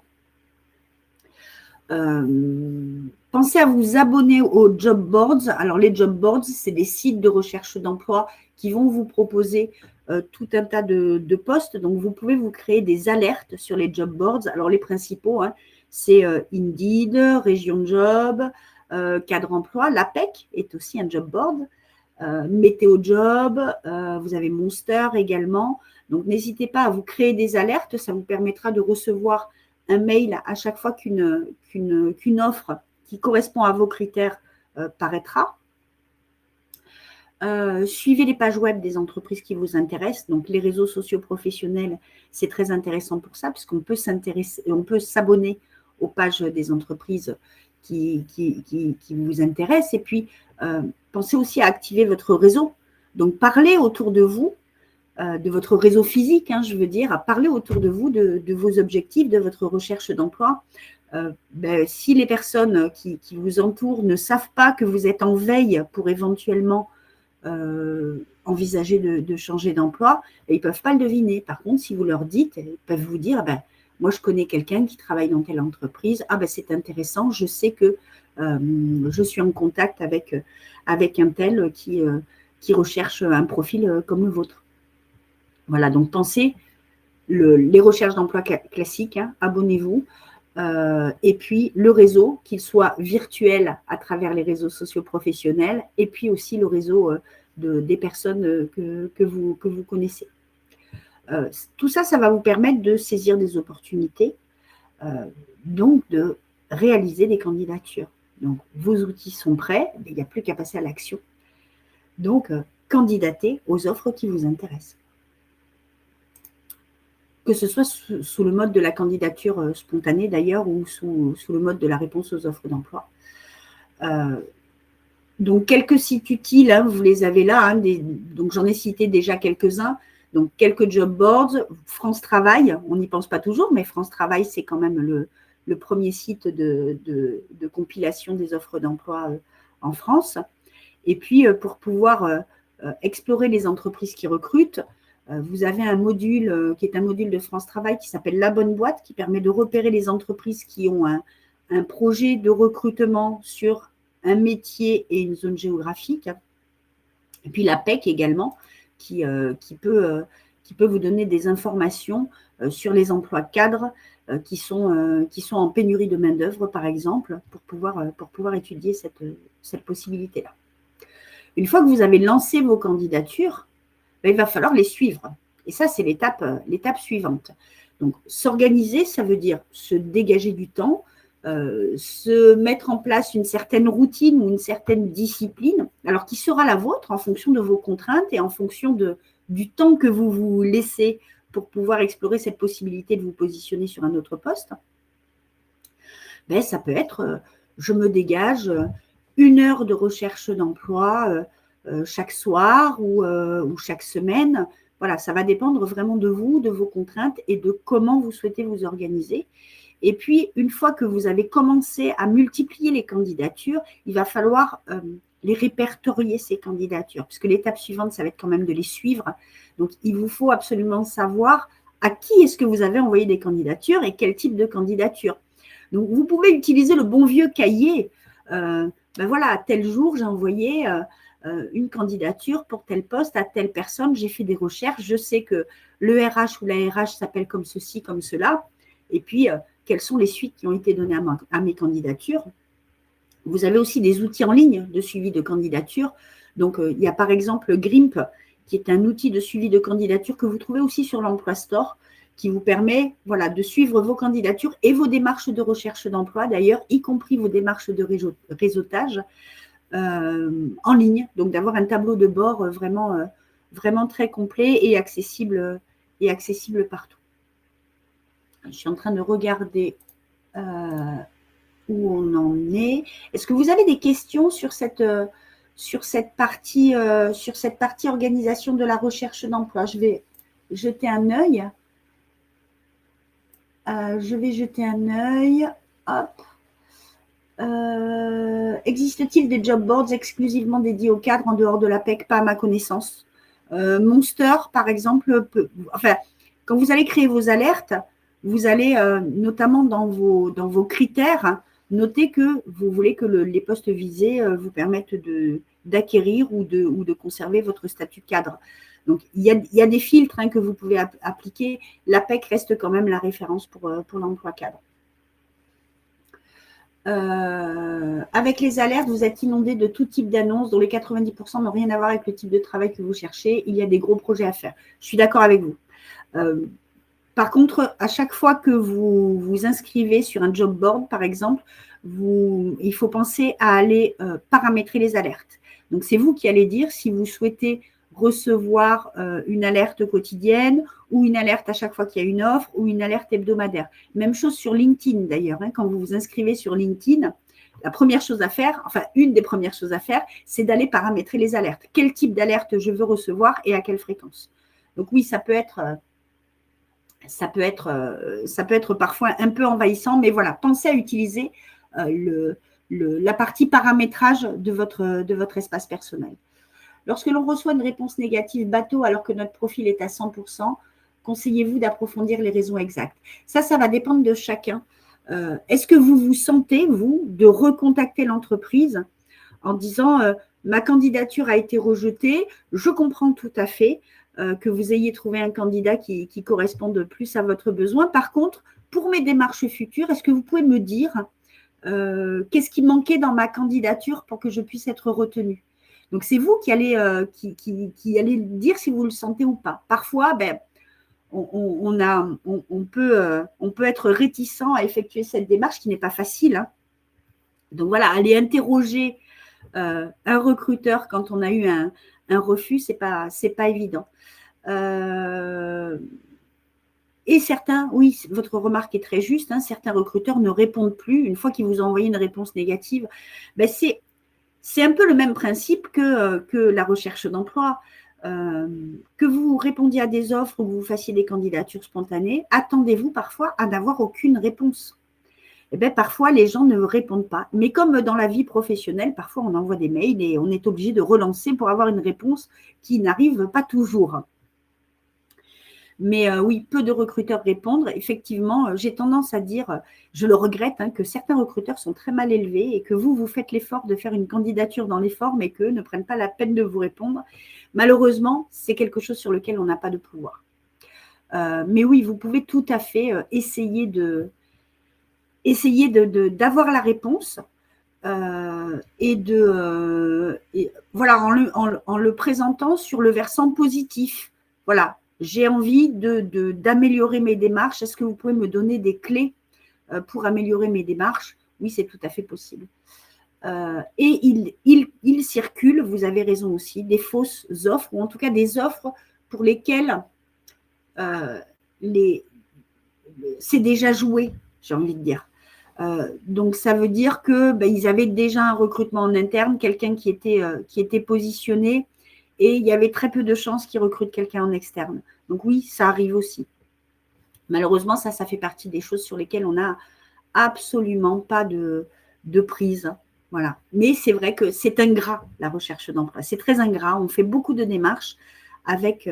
Pensez à vous abonner aux job boards. Alors, les job boards, c'est des sites de recherche d'emploi qui vont vous proposer tout un tas de postes. Donc, vous pouvez vous créer des alertes sur les job boards. Alors, les principaux, c'est Indeed, Région Job, Cadre Emploi. L'APEC est aussi un job board. Météo Job, vous avez Monster également. Donc, n'hésitez pas à vous créer des alertes. Ça vous permettra de recevoir un mail à chaque fois qu'une offre qui correspond à vos critères paraîtra. Suivez les pages web des entreprises qui vous intéressent. Donc, les réseaux sociaux professionnels, c'est très intéressant pour ça, puisqu'on peut s'abonner aux pages des entreprises qui vous intéressent. Et puis, pensez aussi à activer votre réseau. Donc, parlez autour de vous, de votre réseau physique, hein, je veux dire, à parler autour de vous de vos objectifs, de votre recherche d'emploi. Si les personnes qui vous entourent ne savent pas que vous êtes en veille pour éventuellement envisager de changer d'emploi, ils ne peuvent pas le deviner. Par contre, si vous leur dites, ils peuvent vous dire, moi je connais quelqu'un qui travaille dans telle entreprise, c'est intéressant, je sais que je suis en contact avec un tel qui recherche un profil comme le vôtre. Voilà, donc pensez les recherches d'emploi classiques, hein, abonnez-vous. Et puis le réseau, qu'il soit virtuel à travers les réseaux sociaux professionnels, et puis aussi le réseau des personnes que vous connaissez. Tout ça, ça va vous permettre de saisir des opportunités, donc de réaliser des candidatures. Donc, vos outils sont prêts, mais il n'y a plus qu'à passer à l'action. Donc, candidatez aux offres qui vous intéressent. Que ce soit sous le mode de la candidature spontanée d'ailleurs ou sous le mode de la réponse aux offres d'emploi. Donc, quelques sites utiles, hein, vous les avez là. Hein, donc, j'en ai cité déjà quelques-uns. Donc, quelques job boards. France Travail, on n'y pense pas toujours, mais France Travail, c'est quand même le premier site de compilation des offres d'emploi en France. Et puis, pour pouvoir explorer les entreprises qui recrutent, vous avez un module qui est un module de France Travail qui s'appelle La Bonne Boîte, qui permet de repérer les entreprises qui ont un projet de recrutement sur un métier et une zone géographique. Et puis la PEC également, qui peut vous donner des informations sur les emplois cadres qui sont en pénurie de main-d'œuvre, par exemple, pour pouvoir étudier cette possibilité-là. Une fois que vous avez lancé vos candidatures, il va falloir les suivre. Et ça, c'est l'étape suivante. Donc, s'organiser, ça veut dire se dégager du temps, se mettre en place une certaine routine ou une certaine discipline, alors qui sera la vôtre en fonction de vos contraintes et en fonction du temps que vous vous laissez pour pouvoir explorer cette possibilité de vous positionner sur un autre poste. Ça peut être, je me dégage 1 heure de recherche d'emploi chaque soir ou chaque semaine. Voilà, ça va dépendre vraiment de vous, de vos contraintes et de comment vous souhaitez vous organiser. Et puis, une fois que vous avez commencé à multiplier les candidatures, il va falloir les répertorier, ces candidatures, puisque l'étape suivante, ça va être quand même de les suivre. Donc, il vous faut absolument savoir à qui est-ce que vous avez envoyé des candidatures et quel type de candidature. Donc, vous pouvez utiliser le bon vieux cahier. Voilà, à tel jour, j'ai envoyé une candidature pour tel poste à telle personne, j'ai fait des recherches, je sais que le RH ou la RH s'appelle comme ceci, comme cela, et puis quelles sont les suites qui ont été données à mes candidatures. Vous avez aussi des outils en ligne de suivi de candidature. Donc, il y a par exemple Grimp, qui est un outil de suivi de candidature que vous trouvez aussi sur l'Emploi Store, qui vous permet de suivre vos candidatures et vos démarches de recherche d'emploi, d'ailleurs, y compris vos démarches de réseautage en ligne. Donc, d'avoir un tableau de bord vraiment très complet et accessible partout. Je suis en train de regarder où on en est. Est-ce que vous avez des questions sur cette partie organisation de la recherche d'emploi? Je vais jeter un œil. Hop. Existe-t-il des job boards exclusivement dédiés aux cadres en dehors de la PEC? Pas à ma connaissance. Monster, par exemple, quand vous allez créer vos alertes, vous allez notamment dans vos critères noter que vous voulez que les postes visés vous permettent d'acquérir ou de conserver votre statut cadre. Donc, il y a des filtres que vous pouvez appliquer. La PEC reste quand même la référence pour l'emploi cadre. Avec les alertes, vous êtes inondé de tout type d'annonces dont les 90% n'ont rien à voir avec le type de travail que vous cherchez. Il y a des gros projets à faire. Je suis d'accord avec vous. Par contre, à chaque fois que vous vous inscrivez sur un job board, par exemple, il faut penser à aller paramétrer les alertes. Donc, c'est vous qui allez dire si vous souhaitez recevoir une alerte quotidienne ou une alerte à chaque fois qu'il y a une offre ou une alerte hebdomadaire. Même chose sur LinkedIn d'ailleurs. Quand vous vous inscrivez sur LinkedIn, la première chose à faire, enfin une des premières choses à faire, c'est d'aller paramétrer les alertes. Quel type d'alerte je veux recevoir et à quelle fréquence. Donc oui, ça peut être parfois un peu envahissant, mais voilà, pensez à utiliser la partie paramétrage de votre espace personnel. Lorsque l'on reçoit une réponse négative bateau alors que notre profil est à 100%, conseillez-vous d'approfondir les raisons exactes. Ça va dépendre de chacun. Est-ce que vous vous sentez, vous, de recontacter l'entreprise en disant ma candidature a été rejetée, je comprends tout à fait que vous ayez trouvé un candidat qui corresponde plus à votre besoin. Par contre, pour mes démarches futures, est-ce que vous pouvez me dire qu'est-ce qui manquait dans ma candidature pour que je puisse être retenue? Donc, c'est vous qui allez dire si vous le sentez ou pas. Parfois, on peut être réticent à effectuer cette démarche qui n'est pas facile. Hein. Donc, voilà, aller interroger un recruteur quand on a eu un refus, c'est pas évident. Et certains, oui, votre remarque est très juste, hein, certains recruteurs ne répondent plus une fois qu'ils vous ont envoyé une réponse négative. C'est un peu le même principe que la recherche d'emploi. Que vous répondiez à des offres ou que vous fassiez des candidatures spontanées, attendez-vous parfois à n'avoir aucune réponse. Parfois, les gens ne répondent pas. Mais comme dans la vie professionnelle, parfois on envoie des mails et on est obligé de relancer pour avoir une réponse qui n'arrive pas toujours. Mais oui, peu de recruteurs répondent. Effectivement, j'ai tendance à dire, je le regrette, hein, que certains recruteurs sont très mal élevés et que vous faites l'effort de faire une candidature dans l'effort, mais qu'eux ne prennent pas la peine de vous répondre. Malheureusement, c'est quelque chose sur lequel on n'a pas de pouvoir. Mais oui, vous pouvez tout à fait essayer d'avoir la réponse et voilà, en le présentant sur le versant positif. Voilà. J'ai envie d'améliorer mes démarches. Est-ce que vous pouvez me donner des clés pour améliorer mes démarches? Oui, c'est tout à fait possible. Et il circule, vous avez raison aussi, des fausses offres, ou en tout cas des offres pour lesquelles c'est déjà joué, j'ai envie de dire. Donc, ça veut dire qu'ils avaient déjà un recrutement en interne, quelqu'un qui était positionné, et il y avait très peu de chances qu'ils recrutent quelqu'un en externe. Donc oui, ça arrive aussi. Malheureusement, ça fait partie des choses sur lesquelles on n'a absolument pas de prise. Voilà. Mais c'est vrai que c'est ingrat, la recherche d'emploi. C'est très ingrat. On fait beaucoup de démarches avec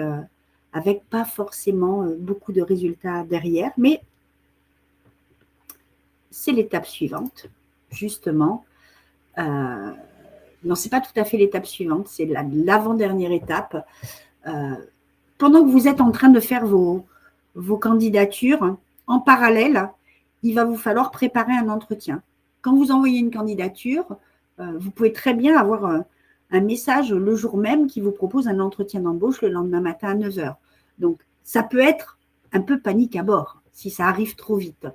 pas forcément beaucoup de résultats derrière. Mais c'est l'étape suivante, justement. Non, ce n'est pas tout à fait l'étape suivante, c'est l'avant-dernière étape. Pendant que vous êtes en train de faire vos candidatures, en parallèle, il va vous falloir préparer un entretien. Quand vous envoyez une candidature, vous pouvez très bien avoir un message le jour même qui vous propose un entretien d'embauche le lendemain matin à 9 h. Donc, ça peut être un peu panique à bord si ça arrive trop vite.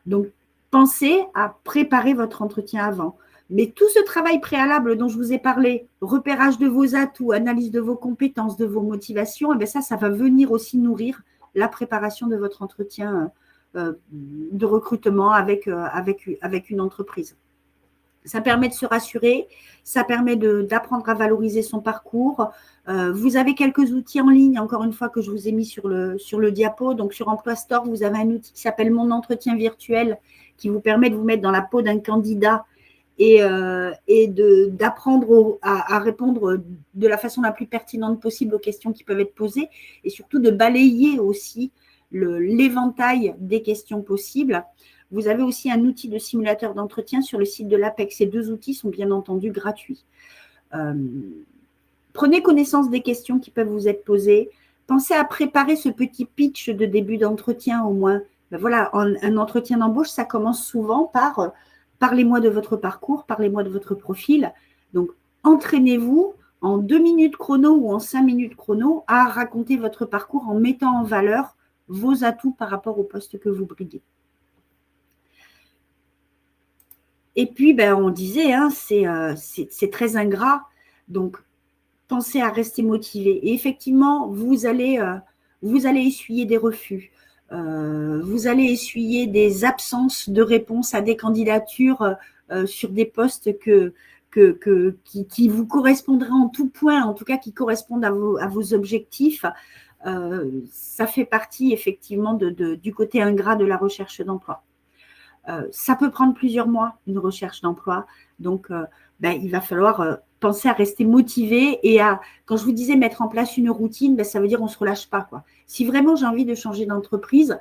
Donc, pensez à préparer votre entretien avant. Mais tout ce travail préalable dont je vous ai parlé, repérage de vos atouts, analyse de vos compétences, de vos motivations, et bien ça va venir aussi nourrir la préparation de votre entretien de recrutement avec une entreprise. Ça permet de se rassurer, ça permet d'apprendre à valoriser son parcours. Vous avez quelques outils en ligne, encore une fois, que je vous ai mis sur le diapo. Donc, sur Emploi Store, vous avez un outil qui s'appelle Mon entretien virtuel qui vous permet de vous mettre dans la peau d'un candidat et d'apprendre à répondre de la façon la plus pertinente possible aux questions qui peuvent être posées et surtout de balayer aussi l'éventail des questions possibles. Vous avez aussi un outil de simulateur d'entretien sur le site de l'APEC. Ces deux outils sont bien entendu gratuits. Prenez connaissance des questions qui peuvent vous être posées. Pensez à préparer ce petit pitch de début d'entretien au moins. Voilà, un entretien d'embauche, ça commence souvent par parlez-moi de votre parcours, parlez-moi de votre profil. Donc, entraînez-vous en 2 minutes chrono ou en 5 minutes chrono à raconter votre parcours en mettant en valeur vos atouts par rapport au poste que vous briguez. Et puis, on disait, hein, c'est très ingrat, donc pensez à rester motivé. Et effectivement, vous allez essuyer des refus, vous allez essuyer des absences de réponse à des candidatures sur des postes qui vous correspondraient en tout point, en tout cas qui correspondent à vos objectifs. Ça fait partie effectivement du côté ingrat de la recherche d'emploi. Ça peut prendre plusieurs mois, une recherche d'emploi. Donc, il va falloir penser à rester motivé et quand je vous disais mettre en place une routine, ça veut dire on ne se relâche pas, quoi. Si vraiment j'ai envie de changer d'entreprise,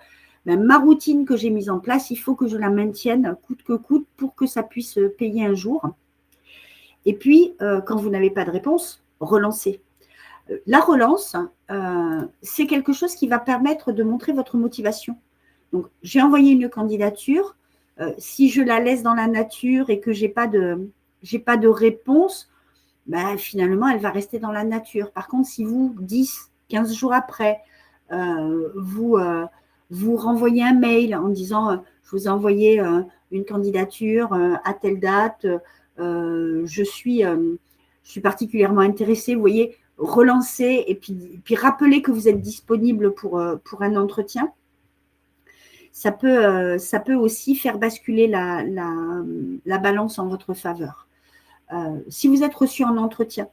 ma routine que j'ai mise en place, il faut que je la maintienne coûte que coûte pour que ça puisse payer un jour. Et puis, quand vous n'avez pas de réponse, relancez. La relance, c'est quelque chose qui va permettre de montrer votre motivation. Donc, j'ai envoyé une candidature. Si je la laisse dans la nature et que je n'ai pas de réponse, finalement, elle va rester dans la nature. Par contre, si vous, 10, 15 jours après, vous renvoyez un mail en disant je vous ai envoyé une candidature à telle date, je suis particulièrement intéressée, vous voyez, relancez et puis rappelez que vous êtes disponible pour un entretien. Ça peut aussi faire basculer la balance en votre faveur. Si vous êtes reçu en entretien,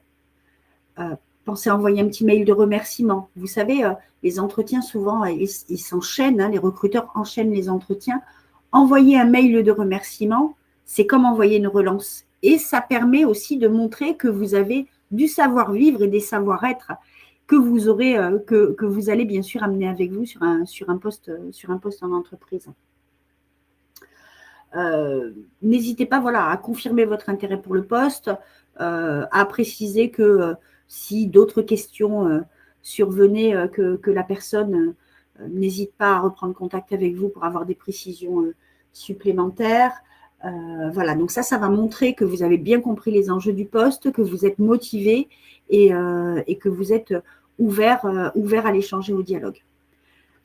pensez à envoyer un petit mail de remerciement. Vous savez, les entretiens, souvent, ils s'enchaînent, hein, les recruteurs enchaînent les entretiens. Envoyer un mail de remerciement, c'est comme envoyer une relance. Et ça permet aussi de montrer que vous avez du savoir-vivre et des savoir-être que vous aurez, que vous allez bien sûr amener avec vous sur un poste en entreprise. N'hésitez pas à confirmer votre intérêt pour le poste, à préciser que si d'autres questions survenaient, que la personne n'hésite pas à reprendre contact avec vous pour avoir des précisions supplémentaires. Donc ça va montrer que vous avez bien compris les enjeux du poste, que vous êtes motivé et que vous êtes ouvert à l'échange et au dialogue.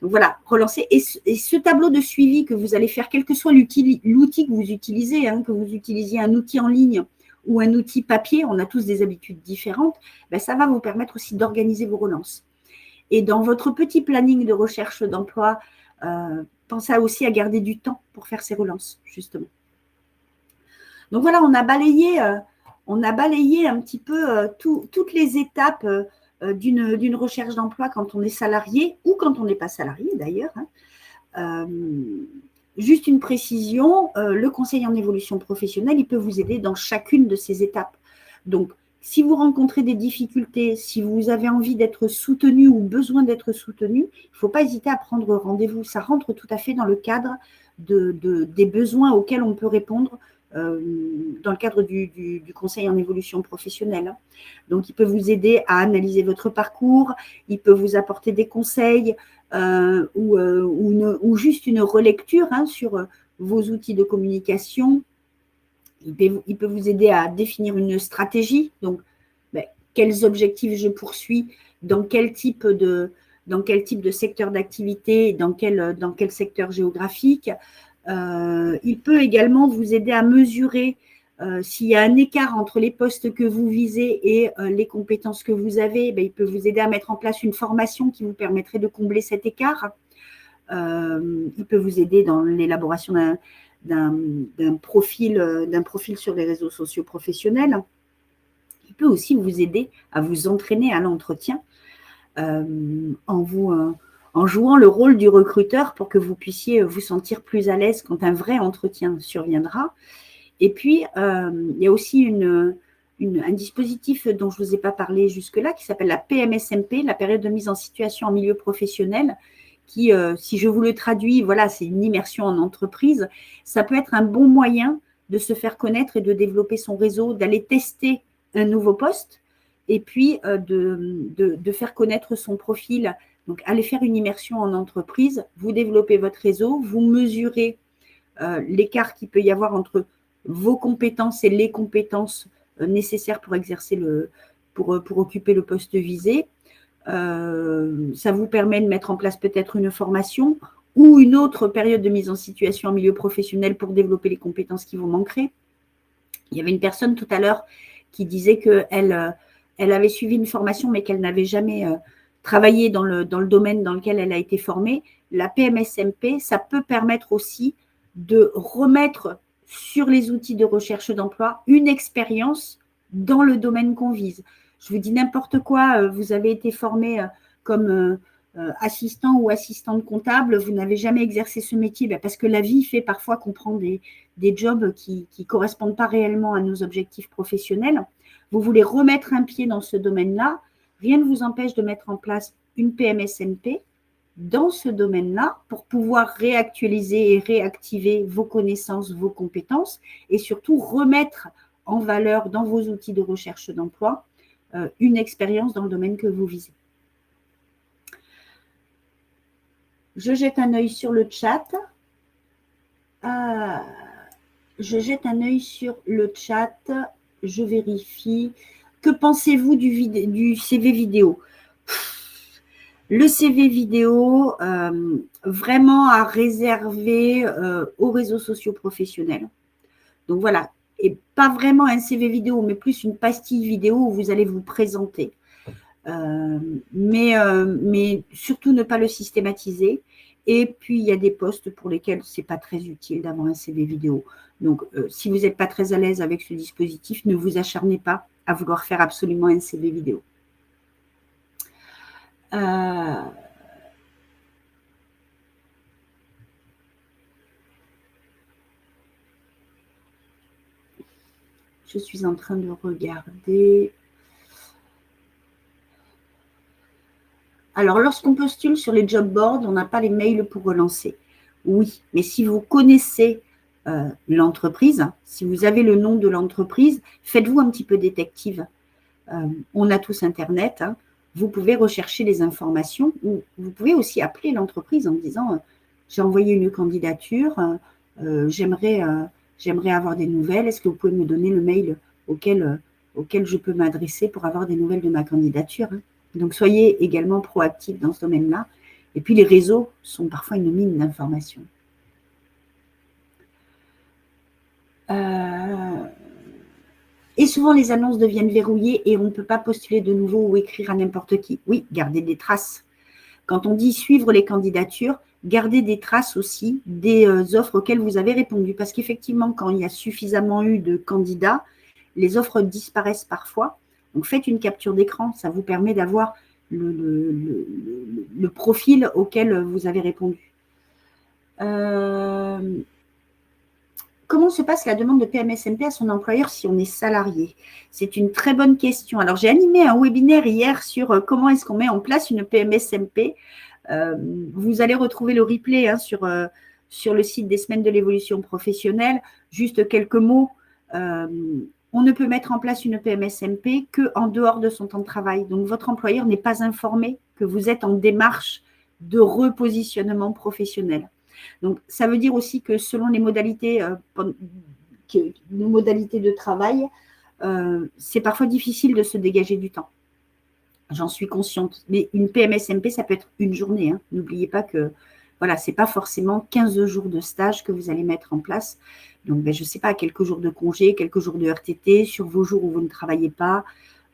Donc voilà, relancez. Et ce tableau de suivi que vous allez faire, quel que soit l'outil que vous utilisez, hein, que vous utilisiez un outil en ligne ou un outil papier, on a tous des habitudes différentes, ça va vous permettre aussi d'organiser vos relances. Et dans votre petit planning de recherche d'emploi, pensez aussi à garder du temps pour faire ces relances, justement. Donc voilà, on a balayé un petit peu toutes les étapes d'une recherche d'emploi quand on est salarié ou quand on n'est pas salarié d'ailleurs. Hein. Juste une précision, le conseil en évolution professionnelle, il peut vous aider dans chacune de ces étapes. Donc, si vous rencontrez des difficultés, si vous avez envie d'être soutenu ou besoin d'être soutenu, il ne faut pas hésiter à prendre rendez-vous. Ça rentre tout à fait dans le cadre des besoins auxquels on peut répondre dans le cadre du conseil en évolution professionnelle. Donc, il peut vous aider à analyser votre parcours, il peut vous apporter des conseils ou juste une relecture sur vos outils de communication. Il peut vous aider à définir une stratégie. Donc, quels objectifs je poursuis, dans quel type de secteur d'activité, dans quel secteur géographique. Il peut également vous aider à mesurer s'il y a un écart entre les postes que vous visez et les compétences que vous avez. Il peut vous aider à mettre en place une formation qui vous permettrait de combler cet écart. Il peut vous aider dans l'élaboration d'un profil sur les réseaux sociaux professionnels. Il peut aussi vous aider à vous entraîner à l'entretien en jouant le rôle du recruteur pour que vous puissiez vous sentir plus à l'aise quand un vrai entretien surviendra. Et puis, il y a aussi un dispositif dont je ne vous ai pas parlé jusque-là qui s'appelle la PMSMP, la période de mise en situation en milieu professionnel, qui, si je vous le traduis, c'est une immersion en entreprise. Ça peut être un bon moyen de se faire connaître et de développer son réseau, d'aller tester un nouveau poste et puis de faire connaître son profil. Donc, allez faire une immersion en entreprise, vous développez votre réseau, vous mesurez l'écart qu'il peut y avoir entre vos compétences et les compétences nécessaires pour exercer pour occuper le poste visé. Ça vous permet de mettre en place peut-être une formation ou une autre période de mise en situation en milieu professionnel pour développer les compétences qui vous manqueraient. Il y avait une personne tout à l'heure qui disait qu'elle elle avait suivi une formation mais qu'elle n'avait jamais travaillé dans le domaine dans lequel elle a été formée. La PMSMP, ça peut permettre aussi de remettre sur les outils de recherche d'emploi une expérience dans le domaine qu'on vise. Je vous dis n'importe quoi, vous avez été formé comme assistant ou assistante comptable, vous n'avez jamais exercé ce métier, parce que la vie fait parfois qu'on prend des jobs qui ne correspondent pas réellement à nos objectifs professionnels. Vous voulez remettre un pied dans ce domaine-là, rien ne vous empêche de mettre en place une PMSMP dans ce domaine-là pour pouvoir réactualiser et réactiver vos connaissances, vos compétences et surtout remettre en valeur dans vos outils de recherche d'emploi une expérience dans le domaine que vous visez. Je jette un œil sur le chat. Je vérifie. Que pensez-vous du CV vidéo? Le CV vidéo, vraiment à réserver aux réseaux sociaux professionnels. Donc voilà, et pas vraiment un CV vidéo, mais plus une pastille vidéo où vous allez vous présenter. Mais surtout ne pas le systématiser. Et puis, il y a des postes pour lesquels ce n'est pas très utile d'avoir un CV vidéo. Donc, si vous n'êtes pas très à l'aise avec ce dispositif, ne vous acharnez pas à vouloir faire absolument un CV vidéo. Je suis en train de regarder. Alors, lorsqu'on postule sur les job boards, on n'a pas les mails pour relancer. Oui, mais si vous connaissez l'entreprise, si vous avez le nom de l'entreprise, faites-vous un petit peu détective. On a tous Internet. Vous pouvez rechercher les informations ou vous pouvez aussi appeler l'entreprise en disant j'ai envoyé une candidature, j'aimerais avoir des nouvelles. Est-ce que vous pouvez me donner le mail auquel je peux m'adresser pour avoir des nouvelles de ma candidature? Donc, soyez également proactifs dans ce domaine-là. Et puis, les réseaux sont parfois une mine d'informations. Et souvent, les annonces deviennent verrouillées et on ne peut pas postuler de nouveau ou écrire à n'importe qui. Oui, gardez des traces. Quand on dit suivre les candidatures, gardez des traces aussi des offres auxquelles vous avez répondu. Parce qu'effectivement, quand il y a suffisamment eu de candidats, les offres disparaissent parfois. Donc, faites une capture d'écran. Ça vous permet d'avoir le profil auquel vous avez répondu. Comment se passe la demande de PMSMP à son employeur si on est salarié? C'est une très bonne question. Alors, j'ai animé un webinaire hier sur comment est-ce qu'on met en place une PMSMP. Vous allez retrouver le replay sur le site des semaines de l'évolution professionnelle. Juste quelques mots. On ne peut mettre en place une PMSMP qu'en dehors de son temps de travail. Donc, votre employeur n'est pas informé que vous êtes en démarche de repositionnement professionnel. Donc, ça veut dire aussi que selon les modalités, de travail, c'est parfois difficile de se dégager du temps. J'en suis consciente. Mais une PMSMP, ça peut être une journée. N'oubliez pas que voilà, ce n'est pas forcément 15 jours de stage que vous allez mettre en place. Donc, je ne sais pas, quelques jours de congé, quelques jours de RTT, sur vos jours où vous ne travaillez pas,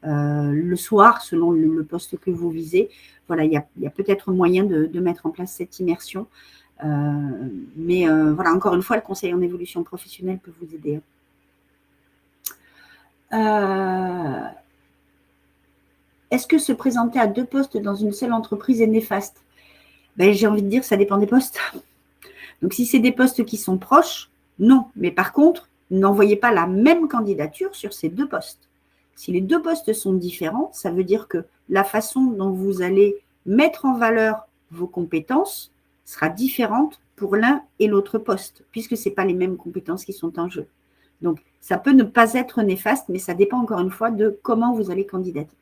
le soir, selon le poste que vous visez. Voilà, il y a peut-être moyen de mettre en place cette immersion. Mais voilà, encore une fois, le conseil en évolution professionnelle peut vous aider. Est-ce que se présenter à 2 postes dans une seule entreprise est néfaste? J'ai envie de dire, ça dépend des postes. Donc, si c'est des postes qui sont proches, non. Mais par contre, n'envoyez pas la même candidature sur ces 2 postes. Si les 2 postes sont différents, ça veut dire que la façon dont vous allez mettre en valeur vos compétences sera différente pour l'un et l'autre poste, puisque ce n'est pas les mêmes compétences qui sont en jeu. Donc, ça peut ne pas être néfaste, mais ça dépend encore une fois de comment vous allez candidater.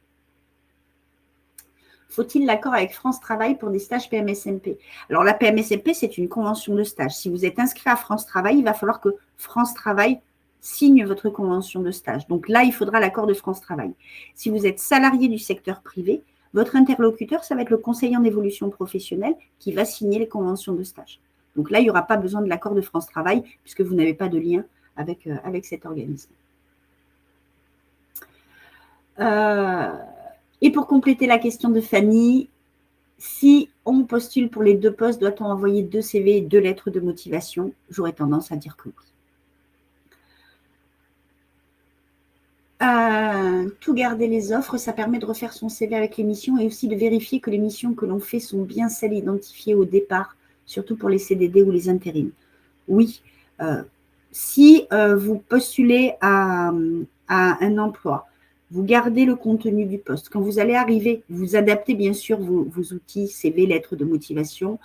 Faut-il l'accord avec France Travail pour des stages PMSMP? Alors, la PMSMP, c'est une convention de stage. Si vous êtes inscrit à France Travail, il va falloir que France Travail signe votre convention de stage. Donc là, il faudra l'accord de France Travail. Si vous êtes salarié du secteur privé, Votre interlocuteur, ça va être le conseiller en évolution professionnelle qui va signer les conventions de stage. Donc là, il n'y aura pas besoin de l'accord de France Travail puisque vous n'avez pas de lien avec cet organisme. Et pour compléter la question de Fanny, si on postule pour les 2 postes, doit-on envoyer 2 CV et 2 lettres de motivation? J'aurais tendance à dire que oui. Tout garder les offres, ça permet de refaire son CV avec les missions et aussi de vérifier que les missions que l'on fait sont bien celles identifiées au départ, surtout pour les CDD ou les intérims. Oui, si vous postulez à un emploi, vous gardez le contenu du poste. Quand vous allez arriver, vous adaptez bien sûr vos outils CV, lettres de motivation.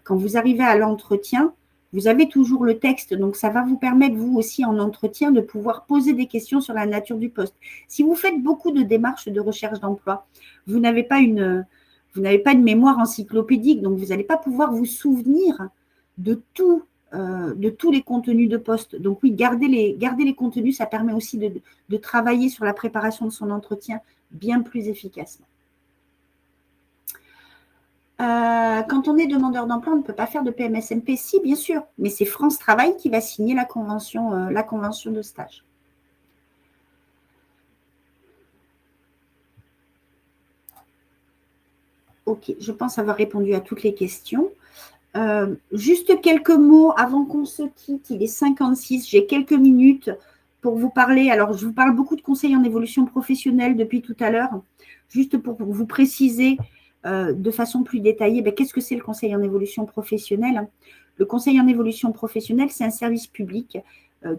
Quand vous arrivez à l'entretien, vous avez toujours le texte, donc ça va vous permettre, vous aussi, en entretien, de pouvoir poser des questions sur la nature du poste. Si vous faites beaucoup de démarches de recherche d'emploi, vous n'avez pas une mémoire encyclopédique, donc vous n'allez pas pouvoir vous souvenir de tous les contenus de poste. Donc oui, garder les contenus, ça permet aussi de travailler sur la préparation de son entretien bien plus efficacement. Quand on est demandeur d'emploi, on ne peut pas faire de PMSMP. Si, bien sûr, mais c'est France Travail qui va signer la convention de stage. Ok, je pense avoir répondu à toutes les questions. Juste quelques mots avant qu'on se quitte. Il est 56, j'ai quelques minutes pour vous parler. Alors, je vous parle beaucoup de conseils en évolution professionnelle depuis tout à l'heure. Juste pour vous préciser de façon plus détaillée, qu'est-ce que c'est le conseil en évolution professionnelle? Le conseil en évolution professionnelle, c'est un service public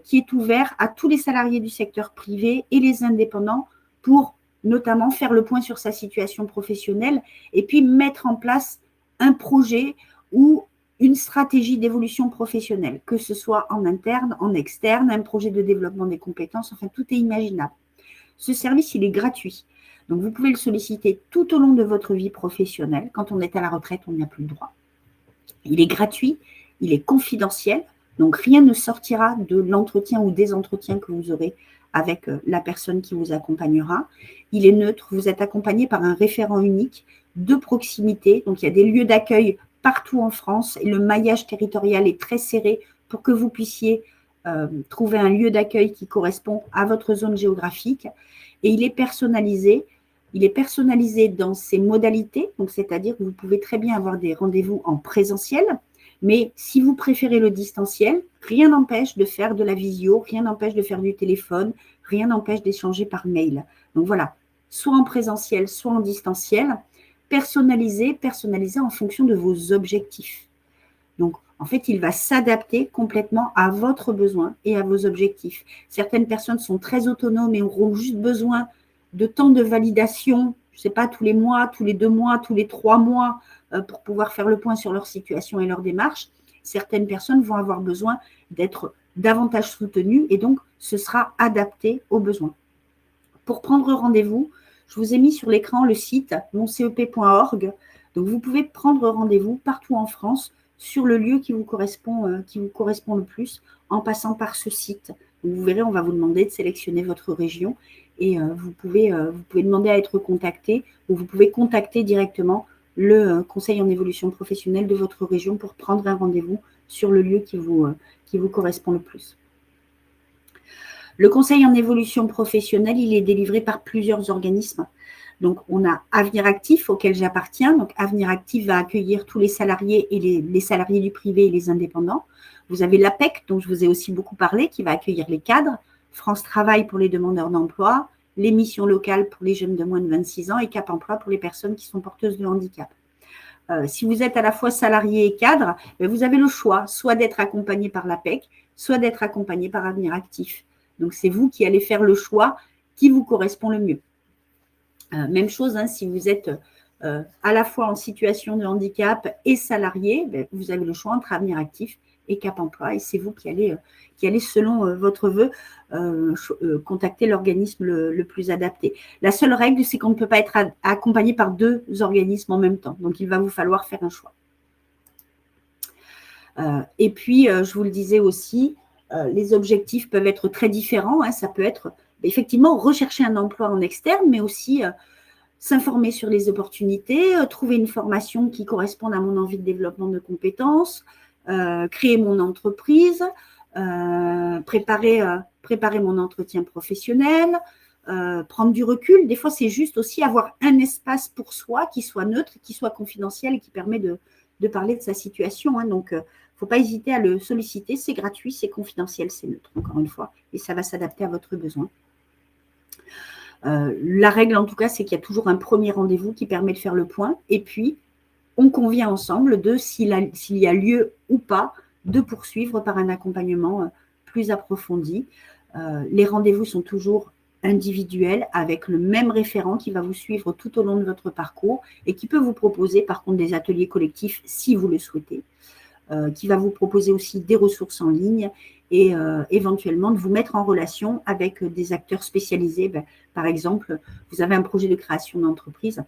qui est ouvert à tous les salariés du secteur privé et les indépendants pour notamment faire le point sur sa situation professionnelle et puis mettre en place un projet ou une stratégie d'évolution professionnelle, que ce soit en interne, en externe, un projet de développement des compétences, enfin tout est imaginable. Ce service, il est gratuit. Donc, vous pouvez le solliciter tout au long de votre vie professionnelle. Quand on est à la retraite, on n'y a plus le droit. Il est gratuit, il est confidentiel, donc rien ne sortira de l'entretien ou des entretiens que vous aurez avec la personne qui vous accompagnera. Il est neutre, vous êtes accompagné par un référent unique de proximité. Donc, il y a des lieux d'accueil partout en France et le maillage territorial est très serré pour que vous puissiez trouver un lieu d'accueil qui correspond à votre zone géographique. Et il est personnalisé. Il est personnalisé dans ses modalités, donc c'est-à-dire que vous pouvez très bien avoir des rendez-vous en présentiel, mais si vous préférez le distanciel, rien n'empêche de faire de la visio, rien n'empêche de faire du téléphone, rien n'empêche d'échanger par mail. Donc voilà, soit en présentiel, soit en distanciel, personnalisé en fonction de vos objectifs. Donc, en fait, il va s'adapter complètement à votre besoin et à vos objectifs. Certaines personnes sont très autonomes et auront juste besoin de temps de validation, je ne sais pas, tous les mois, tous les 2 mois, tous les 3 mois, pour pouvoir faire le point sur leur situation et leur démarche. Certaines personnes vont avoir besoin d'être davantage soutenues et donc ce sera adapté aux besoins. Pour prendre rendez-vous, je vous ai mis sur l'écran le site moncep.org. Donc, vous pouvez prendre rendez-vous partout en France sur le lieu qui vous correspond le plus en passant par ce site. Donc, vous verrez, on va vous demander de sélectionner votre région et vous pouvez demander à être contacté ou vous pouvez contacter directement le conseil en évolution professionnelle de votre région pour prendre un rendez-vous sur le lieu qui vous correspond le plus. Le conseil en évolution professionnelle, il est délivré par plusieurs organismes. Donc, on a Avenir Actif, auquel j'appartiens. Donc, Avenir Actif va accueillir tous les salariés et les salariés du privé et les indépendants. Vous avez l'APEC, dont je vous ai aussi beaucoup parlé, qui va accueillir les cadres. France Travail pour les demandeurs d'emploi. Les missions locales pour les jeunes de moins de 26 ans et Cap Emploi pour les personnes qui sont porteuses de handicap. Si vous êtes à la fois salarié et cadre, vous avez le choix, soit d'être accompagné par l'APEC, soit d'être accompagné par Avenir Actif. Donc, c'est vous qui allez faire le choix qui vous correspond le mieux. Même chose, si vous êtes à la fois en situation de handicap et salarié, vous avez le choix entre Avenir Actif et Cap Emploi. Et c'est vous qui allez selon votre vœu, contacter l'organisme le plus adapté. La seule règle, c'est qu'on ne peut pas être accompagné par 2 organismes en même temps. Donc, il va vous falloir faire un choix. Et puis, je vous le disais aussi, les objectifs peuvent être très différents. Ça peut être effectivement rechercher un emploi en externe, mais aussi s'informer sur les opportunités, trouver une formation qui corresponde à mon envie de développement de compétences, créer mon entreprise, préparer mon entretien professionnel, prendre du recul. Des fois, c'est juste aussi avoir un espace pour soi qui soit neutre, qui soit confidentiel et qui permet de parler de sa situation. Donc, il ne faut pas hésiter à le solliciter. C'est gratuit, c'est confidentiel, c'est neutre, encore une fois, et ça va s'adapter à votre besoin. La règle, en tout cas, c'est qu'il y a toujours un premier rendez-vous qui permet de faire le point. Et puis, on convient ensemble de s'il y a lieu ou pas de poursuivre par un accompagnement plus approfondi. Les rendez-vous sont toujours individuels avec le même référent qui va vous suivre tout au long de votre parcours et qui peut vous proposer, par contre, des ateliers collectifs si vous le souhaitez, qui va vous proposer aussi des ressources en ligne et éventuellement de vous mettre en relation avec des acteurs spécialisés. Par exemple, vous avez un projet de création d'entreprise,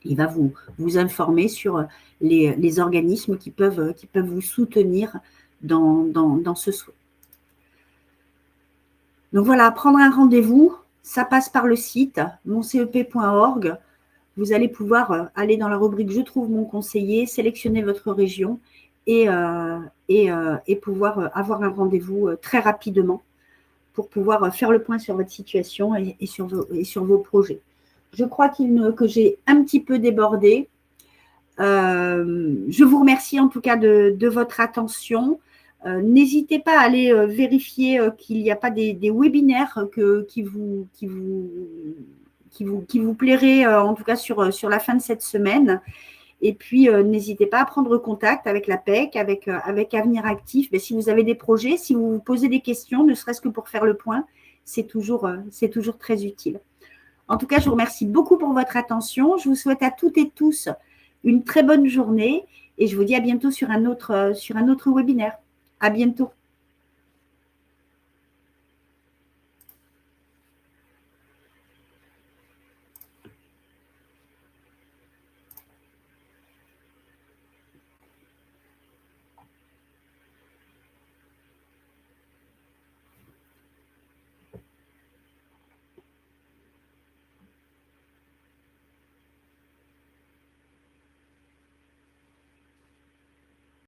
il va vous informer sur les organismes qui peuvent vous soutenir dans ce souhait. Donc voilà, prendre un rendez-vous, ça passe par le site moncep.org. Vous allez pouvoir aller dans la rubrique « Je trouve mon conseiller », sélectionner votre région et pouvoir avoir un rendez-vous très rapidement pour pouvoir faire le point sur votre situation et sur vos projets. Je crois que j'ai un petit peu débordé. Je vous remercie en tout cas de votre attention. N'hésitez pas à aller vérifier qu'il n'y a pas des webinaires qui vous plairaient, en tout cas sur la fin de cette semaine. Et puis, n'hésitez pas à prendre contact avec la PEC, avec Avenir Actif. Mais si vous avez des projets, si vous vous posez des questions, ne serait-ce que pour faire le point, c'est toujours très utile. En tout cas, je vous remercie beaucoup pour votre attention. Je vous souhaite à toutes et tous une très bonne journée et je vous dis à bientôt sur un autre webinaire. À bientôt.